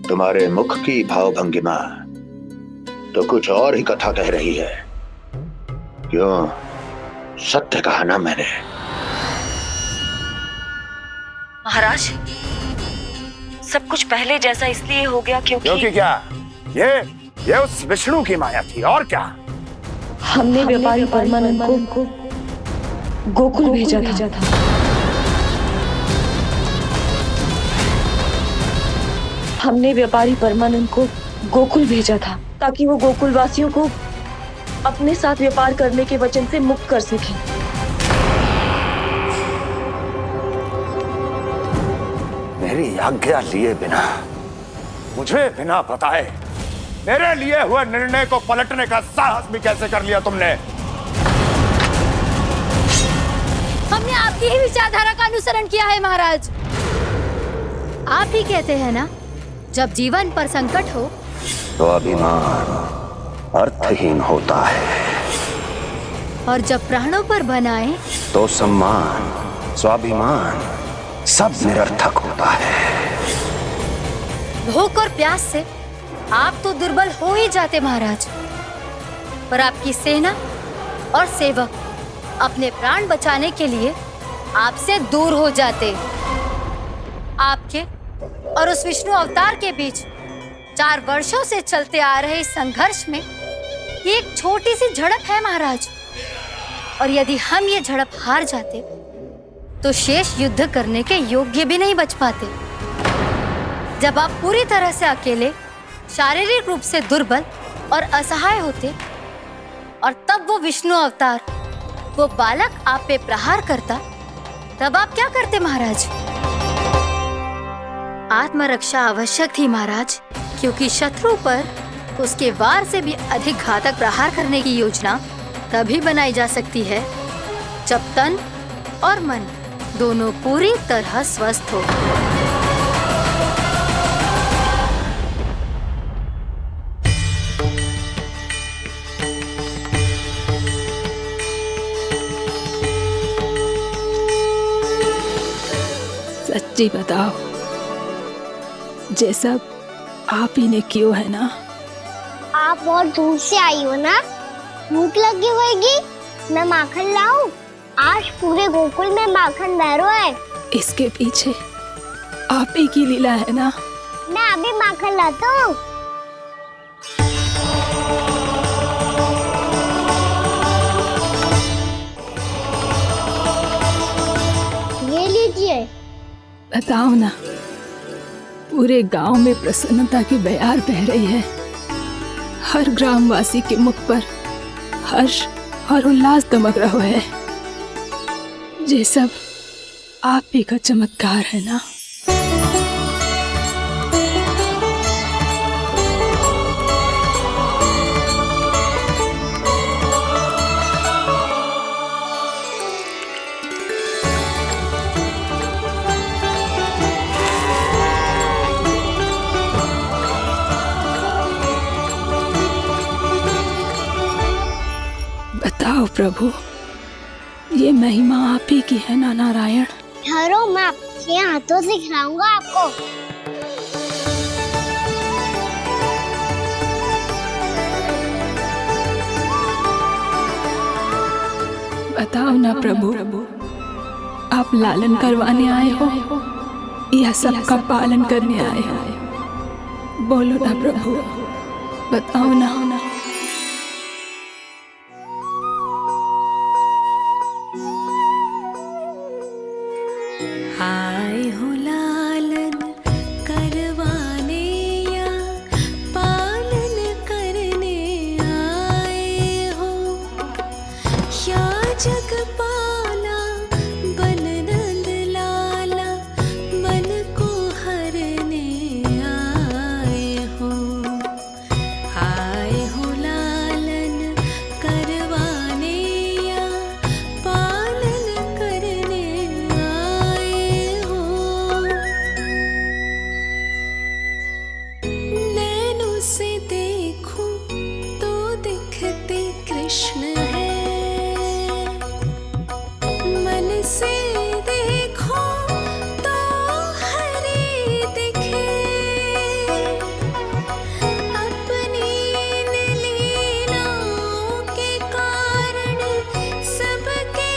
तुम्हारे मुख की भावभंगिमा तो कुछ और ही कथा कह रही है। क्यों? सत्य कहा ना मैंने। महाराज, सब कुछ पहले जैसा इसलिए हो गया क्योंकि क्या? ये उस विष्णु की माया थी, और क्या? हमने व्यापारी परमानंद को गोकुल भेजा था। हमने व्यापारी परमानंद को गोकुल भेजा था ताकि वो गोकुल वासियों को अपने साथ व्यापार करने के वचन से मुक्त कर सके। मेरी आज्ञा लिए बिना, मुझे बिना बताए मेरे लिए हुए निर्णय को पलटने का साहस भी कैसे कर लिया तुमने? हमने आपकी ही विचारधारा का अनुसरण किया है महाराज। आप ही कहते हैं ना, जब जीवन पर संकट हो तो अभिमान अर्थहीन होता है, और जब प्राणों पर बनाए तो सम्मान स्वाभिमान सब निरर्थक होता है। भूख और प्यास से आप तो दुर्बल हो ही जाते महाराज, पर आपकी सेना और सेवक अपने प्राण बचाने के लिए आपसे दूर हो जाते। आपके और उस विष्णु अवतार के बीच 4 वर्षों से चलते आ रहे इस संघर्ष में ये एक छोटी सी झड़प है महाराज, और यदि हम ये झड़प हार जाते तो शेष युद्ध करने के योग्य भी नहीं बच पाते। जब आप पूरी तरह से अकेले, शारीरिक रूप से दुर्बल और असहाय होते, और तब वो विष्णु अवतार, वो बालक आप पे प्रहार करता, तब आप क्या करते महाराज? आत्मरक्षा आवश्यक थी महाराज, क्योंकि शत्रु पर उसके वार से भी अधिक घातक प्रहार करने की योजना तभी बनाई जा सकती है जब तन और मन दोनों पूरी तरह स्वस्थ हो। सच्ची बताओ, ये सब आप ही ने क्यों है ना? आप बहुत दूर से आई हो ना, भूख लगी होगी, मैं माखन लाऊं? आज पूरे गोकुल में माखन बह रहा है। इसके पीछे आप ही की लीला है ना? मैं अभी माखन लाता हूँ। ये लीजिए। बताओ ना, पूरे गांव में प्रसन्नता की बयार बह रही है। हर ग्रामवासी के मुख पर हर्ष और उल्लास दमक रहा है। ये सब आप ही का चमत्कार है ना? बताओ प्रभु, ये महिमा आप ही की है ना नारायण? ठहरो, मैं आपके हाथों से खिलाऊंगा आपको। बताओ ना प्रभु, आप लालन करवाने आए हो या सबका पालन करने आए हो? बोलो ना प्रभु, बताओ ना। आए हो लालन करवाने या पालन करने आए हो, या जगपाला बन नंद लाला मन को हरने आए हो। आए हो लालन करवाने या पालन करने आए हो। नैनों से देखूं तो दिखते कृष्ण है, मन से देखो तो हरि दिखे। अपनी इन लीलाओं के कारण सबके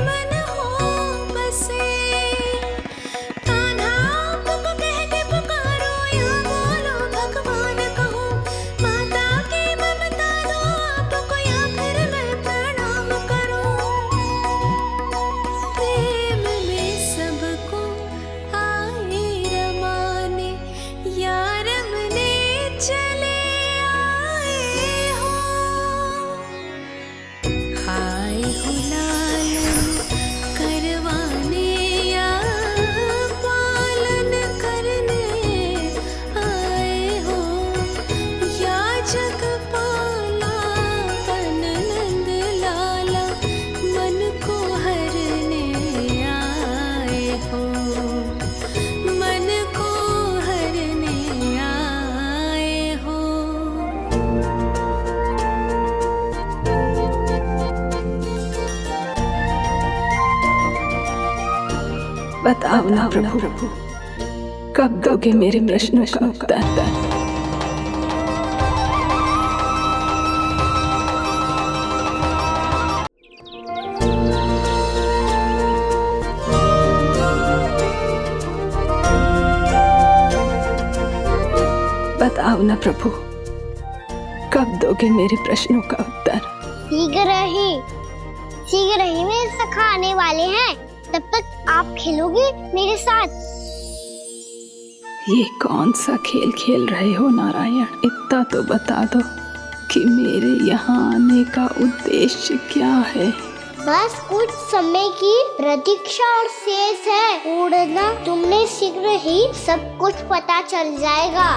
मन हो बसे। कान्हा आपको कह के पुकारो या बोलो भगवान कहो, माता की ममता दो आपको या फिर मैं प्रणाम करूं। बताओ ना प्रभु, कब दोगे मेरे प्रश्नों का उत्तर? बताओ ना प्रभु, कब दोगे मेरे प्रश्नों का उत्तर? शीघ्र ही मेरे सखा आने वाले हैं। तब तक आप खेलोगे मेरे साथ। ये कौन सा खेल खेल रहे हो नारायण? इतना तो बता दो कि मेरे यहाँ आने का उद्देश्य क्या है? बस कुछ समय की प्रतीक्षा और शेष है। उड़ना तुमने शीघ्र ही सब कुछ पता चल जाएगा।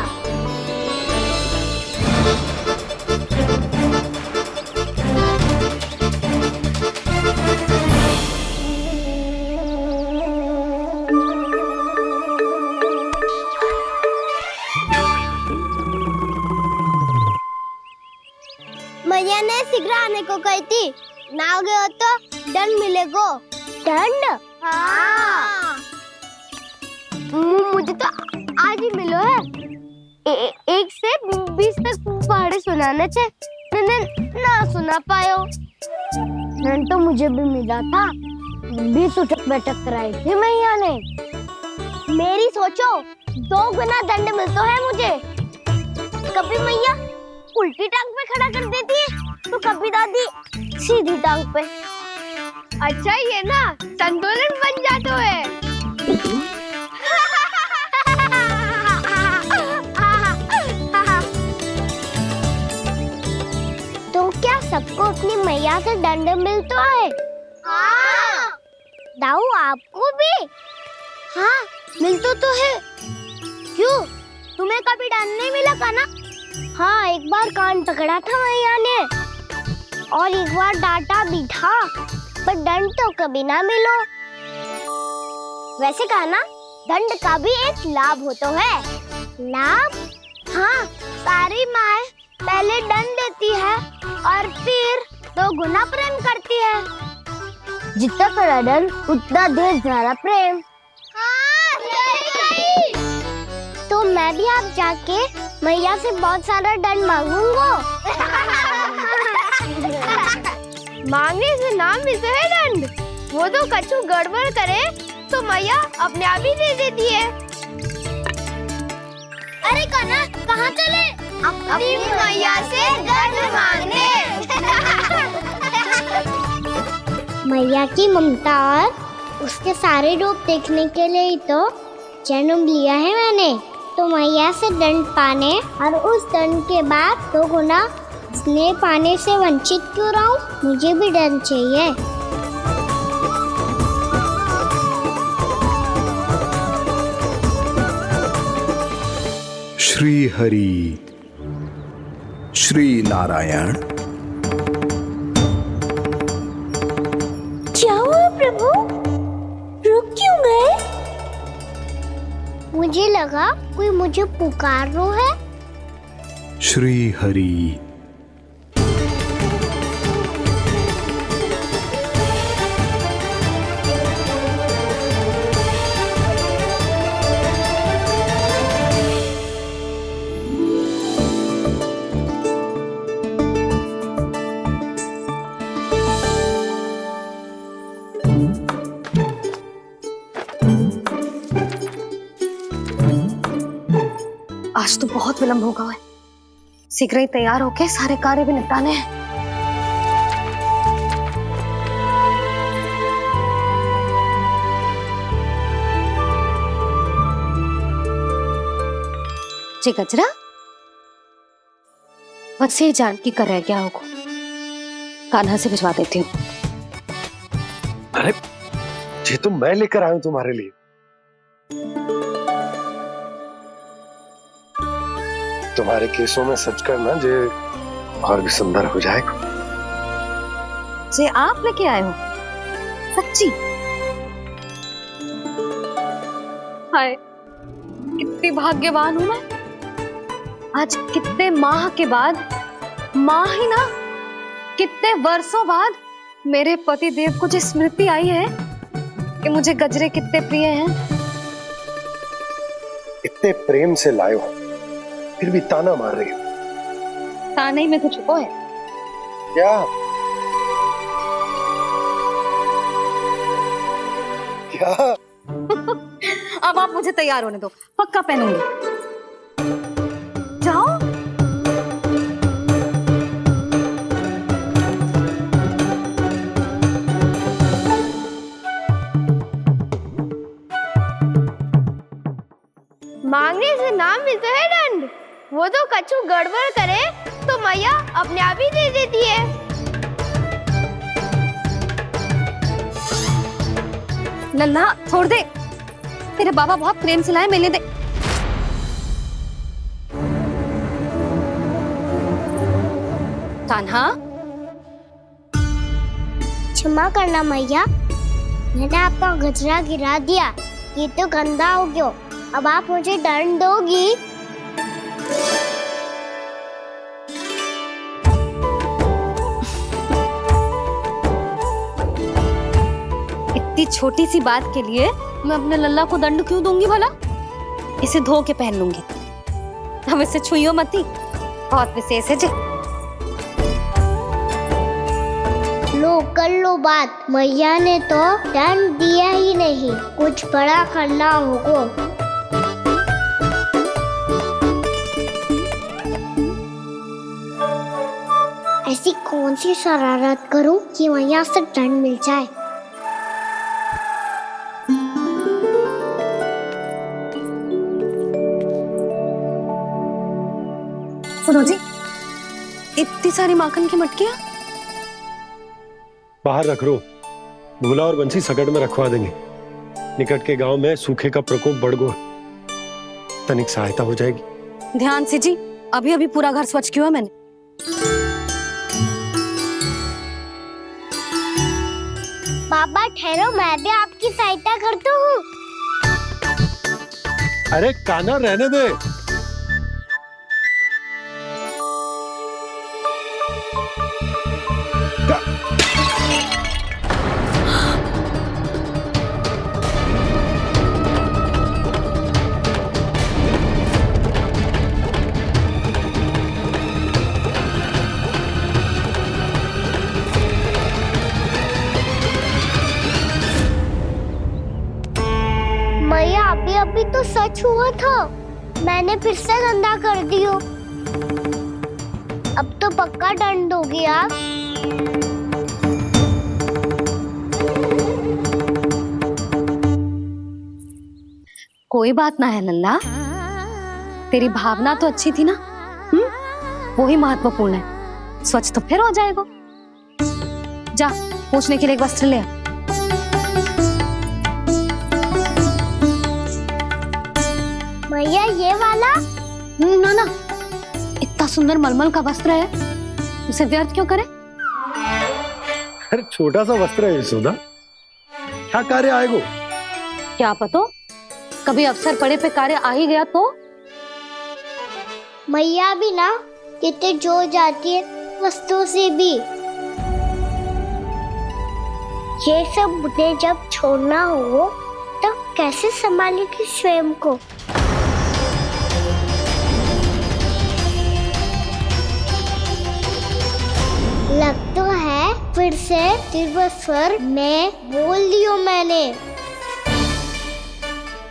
मैया ने शीघ्र आने को कही थी, ना आओगे हो तो दंड मिलेगो। दंड? हाँ। मुझे तो आज ही मिलो है। 1 से 20 तक पहाड़े सुनाने थे, ना सुना पायो। दंड तो मुझे भी मिला था, 20 उठक बैठक कराई थी मैया ने। मेरी सोचो, 2 गुना दंड मिलता है मुझे। कभी मैया उल्टी टांग पे खड़ा कर देती है, तो कभी दादी सीधी टांग पे। अच्छा ये ना संतुलन बन जाता है। तो क्या सबको अपनी मैया से दंड मिलता है? हाँ। दाऊ आपको भी? हाँ मिलता तो है। क्यों, तुम्हें कभी दंड नहीं मिला का ना? हाँ, एक बार कान पकड़ा था मैया ने और एक बार डांटा भी था, पर दंड तो कभी ना मिलो। वैसे कहा ना, दंड का भी एक लाभ होता है। लाभ? हाँ, सारी माँ पहले दंड देती है और फिर 2 गुना प्रेम करती है। जितना बड़ा दंड उतना ढेर सारा प्रेम। हाँ, सही। तो मैं भी आप जाके मैया से बहुत सारा दंड मांगूंगा। मांगने से ना मिलता है दंड, वो तो कछु गड़बड़ करे तो मैया अपने आप ही दे देती है। अरे कान्हा, कहाँ चले? अपनी मैया से दंड मांगने। मैया की ममता और उसके सारे रूप देखने के लिए ही तो जन्म लिया है मैंने। तो मैया से दंड पाने और उस दंड के बाद 2 गुना स्नेह पाने से वंचित क्यों रहूं? मुझे भी दंड चाहिए। श्री हरि, श्री नारायण। क्या हुआ प्रभु? रुक क्यों गए? मुझे लगा कोई मुझे पुकार रहा है। श्री हरि। आज तो बहुत विलंब होगा है। शीघ्र ही तैयार होके सारे कार्य भी निपटाने हैं। जी गजरा, बस ये जानकी कर रह गया होगा, कान्हा से भिजवा देती हूँ। अरे ये तो मैं लेकर आया हूं तुम्हारे लिए। तुम्हारे केसों में सच करना जे और भी सुंदर हो जाएगा। जे आप लेके आए हो? सच्ची? हाय, कितनी भाग्यवान हूं मैं। आज कितने माह के बाद, माह ही ना, कितने वर्षों बाद मेरे पति देव को जो स्मृति आई है कि मुझे गजरे कितने प्रिय हैं। इतने प्रेम से लाए हो, फिर भी ताना मार रही हो। ताने ही में कुछ छुपो है क्या? क्या? अब आप मुझे तैयार होने दो, पक्का पहनूंगी। जाओ। मांगने से नाम मिलता है दंड। वो तो कछु गड़बड़ करे तो मैया अपने आप ही दे देती है। लल्ला छोड़ दे, तेरे बाबा बहुत प्रेम से लाए, मिलने दे। कान्हा, क्षमा करना मैया, मैंने आपका गजरा गिरा दिया, ये तो गंदा हो गया। अब आप मुझे दंड दोगी? इतनी छोटी सी बात के लिए मैं अपने लल्ला को दंड क्यों दूंगी भला? इसे धो के पहन लूंगी। अब इसे छुइयो मती, बहुत विशेष है जी। लो कर लो बात, मैया ने तो दंड दिया ही नहीं, कुछ बड़ा करना होगा। ऐसी कौन सी शरारत करूं कि मैया से दंड मिल जाए? सुनो जी, इतनी सारी माखन की मटकियां बाहर रख रो, भूला और बंसी सकड़ में रखवा देंगे। निकट के गांव में सूखे का प्रकोप बढ़ गया, तनिक सहायता हो जाएगी। ध्यान से जी, अभी अभी पूरा घर स्वच्छ किया मैंने। पापा ठहरो, मैं भी आपकी सहायता करता हूँ। अरे कान्हा रहने दे। मैया अभी तो सच हुआ था, मैंने फिर से गंदा कर दियो। अब तो पक्का दंड दोगी आप। कोई बात ना है लल्ला, तेरी भावना तो अच्छी थी ना, वो ही महत्वपूर्ण है। स्वच्छ तो फिर हो जाएगा। जा, पूछने के लिए एक वस्त्र ले आ। भैया ये वाला? ना ना, इतना सुंदर मलमल का वस्त्र है, उसे व्यर्थ क्यों करे? अरे छोटा सा वस्त्र है यशोदा, क्या कार्य आएगा? क्या पता, कभी अवसर पड़े पे कार्य आ ही गया तो? मैया भी ना कितने जो जाती है वस्तुओं से भी। ये सब मुझे जब छोड़ना हो तो कैसे संभालेगी स्वयं को? लग तो है फिर से तिरस्वर में बोल दियो मैंने।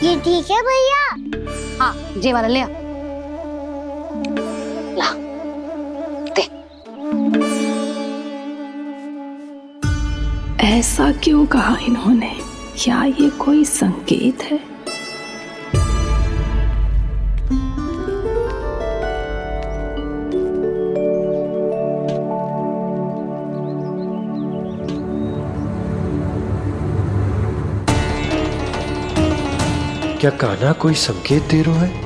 ये ठीक है भैया? हाँ, ये वाला ले आ। ला, दे। ऐसा क्यों कहा इन्होंने? क्या ये कोई संकेत है? क्या कान्हा कोई संकेत दे रहा है?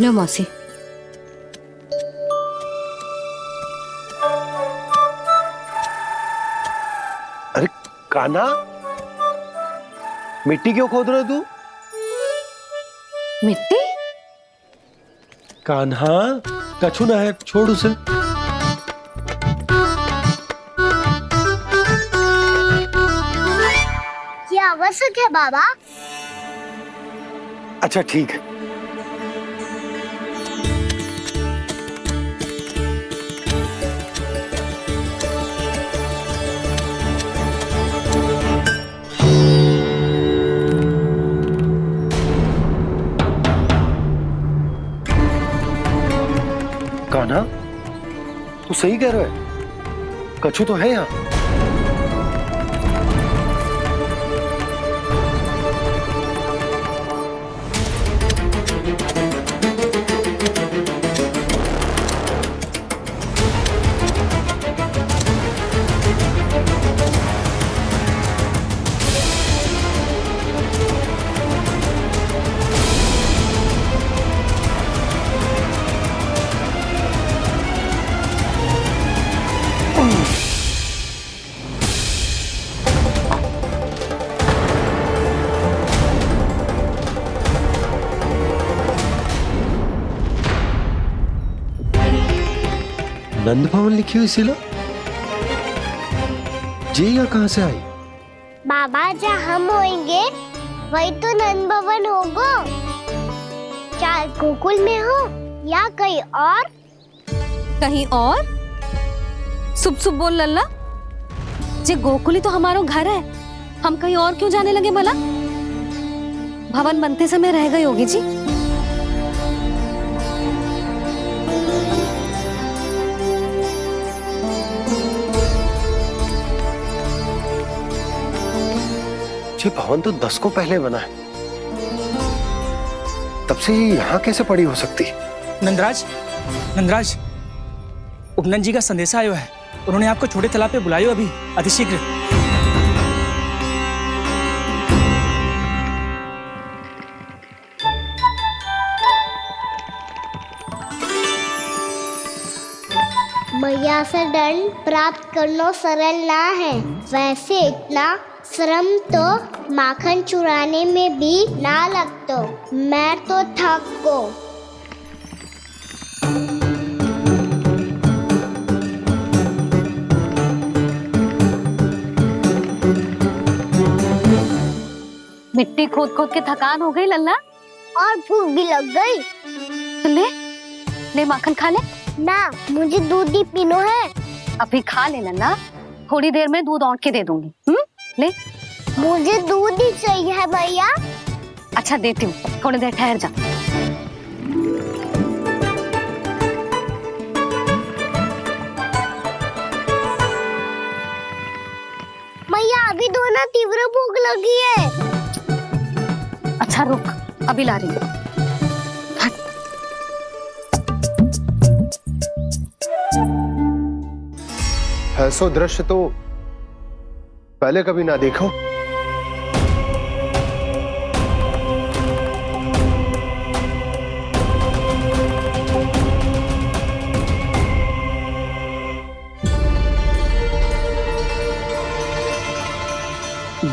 लो मौसी। अरे कान्हा, मिट्टी क्यों खोद रहे हो तू? मिट्टी? कान्हा, कछु ना है, छोड़ उसे। ये आवश्यक है बाबा। अच्छा ठीक है। कान्हा, तू सही कह रहा है, कछु तो है यहाँ। नंद भवन लिखी हुई सिला, जी यहाँ कहाँ से आई? बाबा जहाँ हम होंगे वही तो नंद भवन होगा। चाहे गोकुल में हो या कहीं और। कहीं और? सुब सुब बोल लल्ला। जे गोकुल ही तो हमारा घर है, हम कहीं और क्यों जाने लगे भला? भवन बनते समय रह गई होगी जी। ये भवन तो 10 को पहले बना है, तब से ये यहाँ कैसे पड़ी हो सकती? नंदराज, नंदराज, उपनंद जी का संदेशा आयो है। उन्होंने आपको छोटे तालाब पे बुलायो अभी, अतिशीघ्र। मैया से दंड प्राप्त करना सरल ना है। वैसे इतना श्रम तो माखन चुराने में भी ना लगता। मैं तो थक गो। मिट्टी खोद खोद के थकान हो गई लल्ला, और भूख भी लग गई। तो ले माखन खा ले। ना, मुझे दूध ही पीना है। अभी खा ले लल्ला, थोड़ी देर में दूध औंट के दे दूंगी। ले। मुझे दूध ही चाहिए है भैया। अच्छा देती हूँ, थोड़ी देर ठहर जा। मैया अभी तो ना तीव्र भूख लगी है। अच्छा रुक, अभी ला रही हूँ। ऐसा दृश्य तो पहले कभी ना देखो।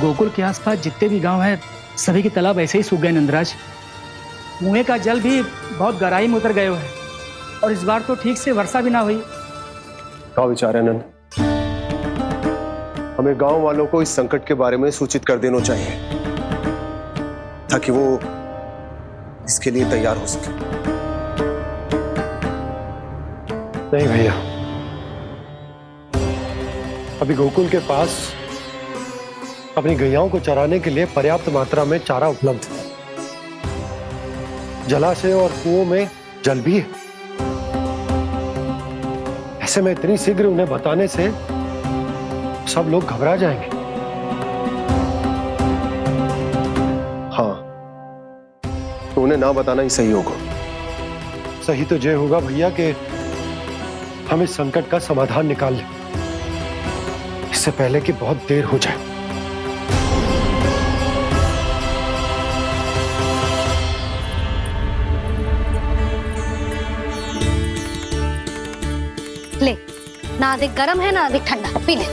गोकुल के आसपास जितने भी गांव हैं, सभी के तालाब ऐसे ही सूख गए नंदराज। कुएं का जल भी बहुत गहराई में उतर गए है, और इस बार तो ठीक से वर्षा भी ना हुई। क्या विचार है नंद? हमें गांव वालों को इस संकट के बारे में सूचित कर देना चाहिए, ताकि वो इसके लिए तैयार हो सके। नहीं भैया, अभी गोकुल के पास अपनी गैयाओं को चराने के लिए पर्याप्त मात्रा में चारा उपलब्ध है। जलाशय और कुओं में जल भी है। ऐसे में इतनी शीघ्र उन्हें बताने से सब लोग घबरा जाएंगे। हाँ, तो उन्हें ना बताना ही सही होगा। सही तो ये होगा भैया कि हम इस संकट का समाधान निकाल लें, इससे पहले कि बहुत देर हो जाए। ना अधिक गर्म है ना अधिक ठंडा, पी ले।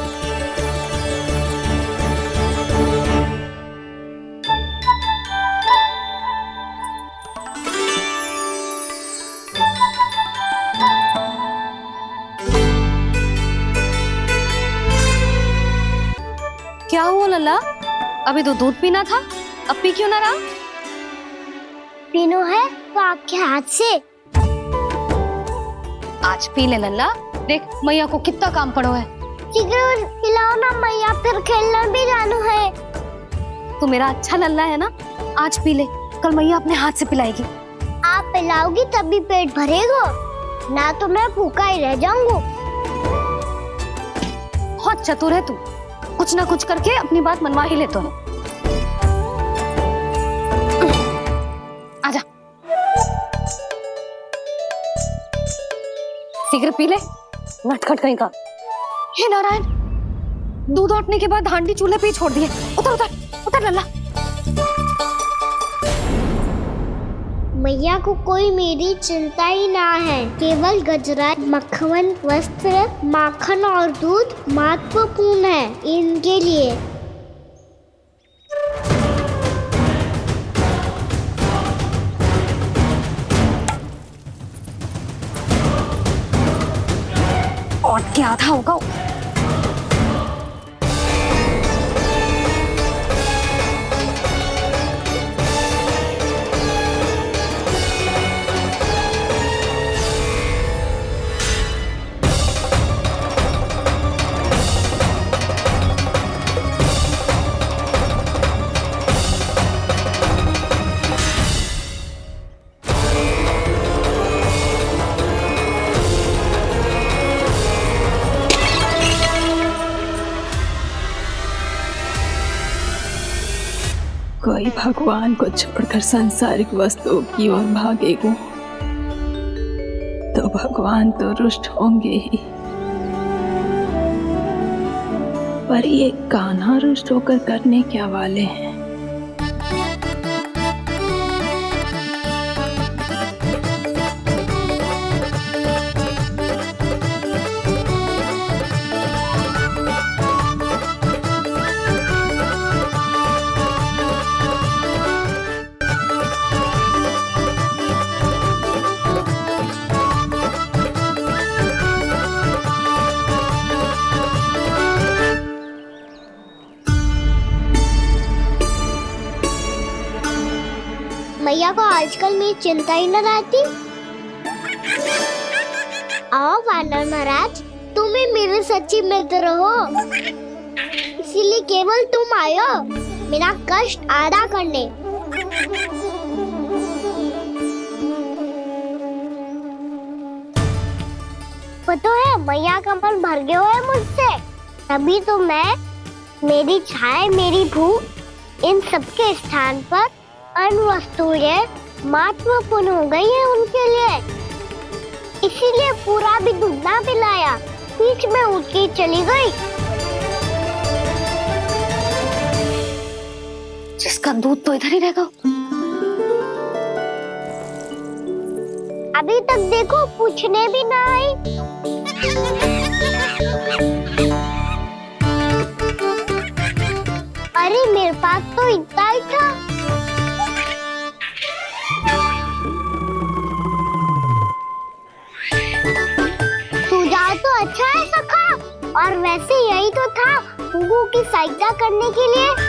क्या हुआ लल्ला? अभी तो दूध पीना था, अब पी क्यों ना रहा? पीनो है तो आपके हाथ से। आज पी ले लल्ला, देख मैया को कितना काम पड़ो है। शीघ्र पिलाओ ना मैया, फिर खेलने भी जाना है। तू मेरा अच्छा लल्ला है ना, आज पी ले, कल मैया अपने हाथ से पिलाएगी। आप पिलाओगी तभी पेट भरेगा, ना तो मैं भूखा ही रह जाऊंगा। बहुत चतुर है तू, कुछ ना कुछ करके अपनी बात मनवा ही लेता है। आजा, शीघ्र पी ले, नटखट कहीं का। हे नारायण, दूध औटने के बाद हांडी चूल्हे पे ही छोड़ दिए। उतर उतर उतर लल्ला। मैया को कोई मेरी चिंता ही ना है, केवल गजरा, मक्खन, वस्त्र, माखन और दूध महत्वपूर्ण है इनके लिए। और क्या था होगा? कोई भगवान को छोड़कर सांसारिक वस्तुओं की ओर भागेगा तो भगवान तो रुष्ट होंगे ही, पर ये कान्हा रुष्ट होकर करने क्या वाले हैं? मैया को आजकल मेरी चिंता ही न रहती। आओ वानर महाराज, तुम ही मेरे सच्ची मित्र हो, इसीलिए केवल तुम आयो मेरा कष्ट आधा करने। पता है मैया का मन भर गया है मुझसे, तभी तो मैं, मेरी छाया, मेरी भूख, इन सबके स्थान पर अन्य वस्तुएं महत्वपूर्ण हो गई है उनके लिए। इसीलिए पूरा भी दूध ना पिलाया, बीच में उठ के चली गई। जिसका दूध तो इधर ही रहेगा। अभी तक देखो पूछने भी ना आई। अरे मेरे पास तो इतना ही था। तो अच्छा है सखा, और वैसे यही तो था गुगु की सहायता करने के लिए।